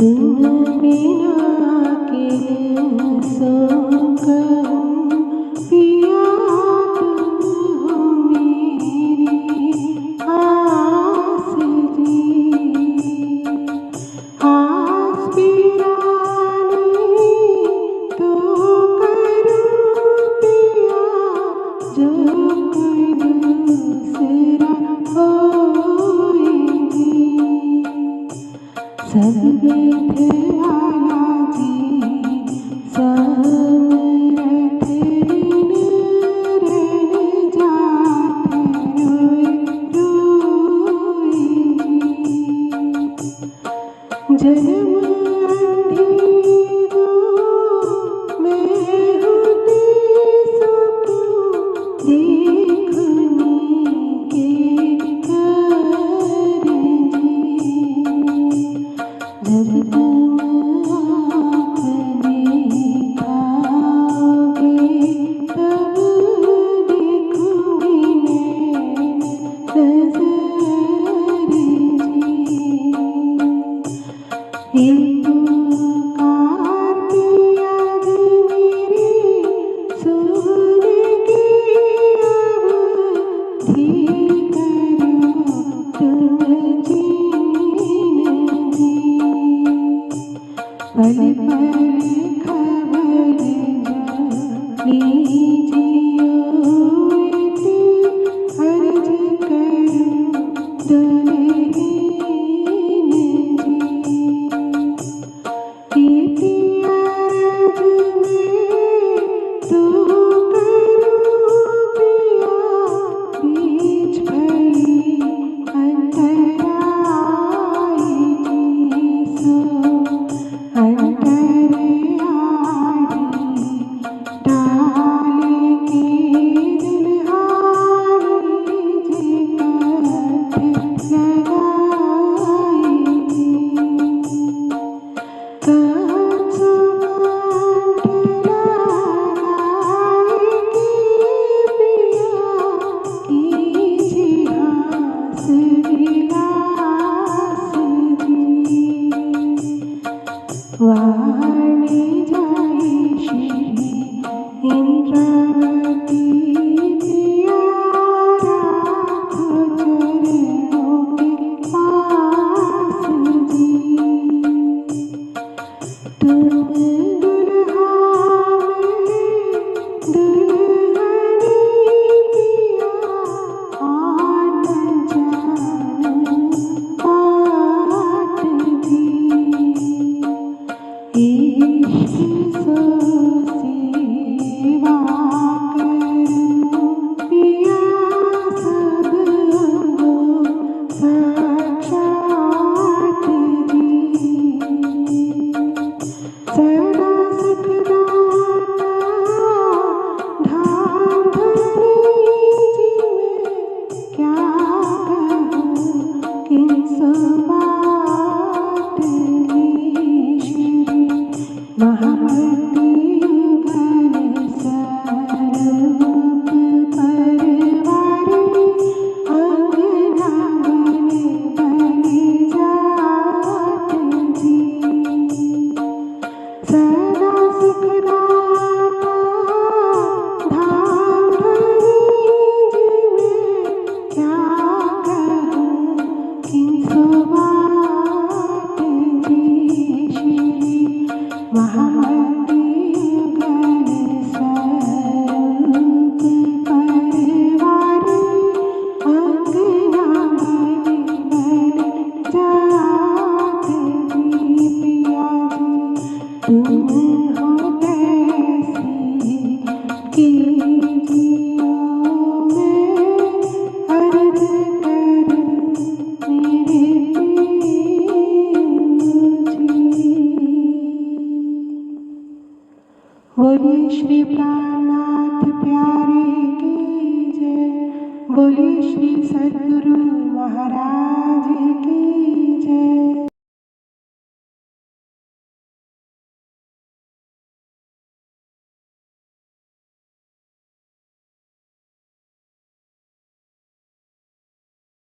तुम बिना के दिन सो कहूँ पिया तुम हो मेरी आस जी। आस पिरानी तो करूँ पिया जो कोई दूसरा होएगी। सब विधवाला जी समरथ ऋण ऋण जात रोए रोए जी। जन्म अंधी गो मैं होती सो क्यों देखने के कर जी। जब तुम आँख दिखाओगे तब देखूंगी मैं नजर जी। एक पुकार किया जी मेरी सुन के अवधि करो तुम जीन जी। पल पल खबर जो लीजियो अर्ज करूँ दुल्हीन जी। इति अर्ज में तो करूँ पिया बीच भई अंतराई जी। सो अंतर्यामी डाल के दुल्हारी जी कंठ लगाई जी। कंठ कंठ लगाए के पिया कीजिए हास विलास जी। वाणी जाए श्री इंद्रावती पिया राखो चरणों के पास जी। तुम दुल्हा में दुल्हनी पिया और न जानो बाट जी। इश्क सो सेवा करूँ पिया सब अंगों साक्षात जी। सदा सुखदाता धाम धनी जी में क्या कहूँ किन सो बात जी। श्री महामती युगल स्वरूप परवारी अंगना बने बलि जात जी। सदा सुखदाता धाम धनी जी में क्या कहूँ किन सो बात जी। श्री महामती युगल स्वरूप परवारी अंगना बलि बलि जात जी। पिया जी तुम हो कैसी कीजियो मैं अर्ज करूँ मेरे बोलिए श्री प्राणनाथ प्यारे की जय। बोलिए श्री सद्गुरु महाराज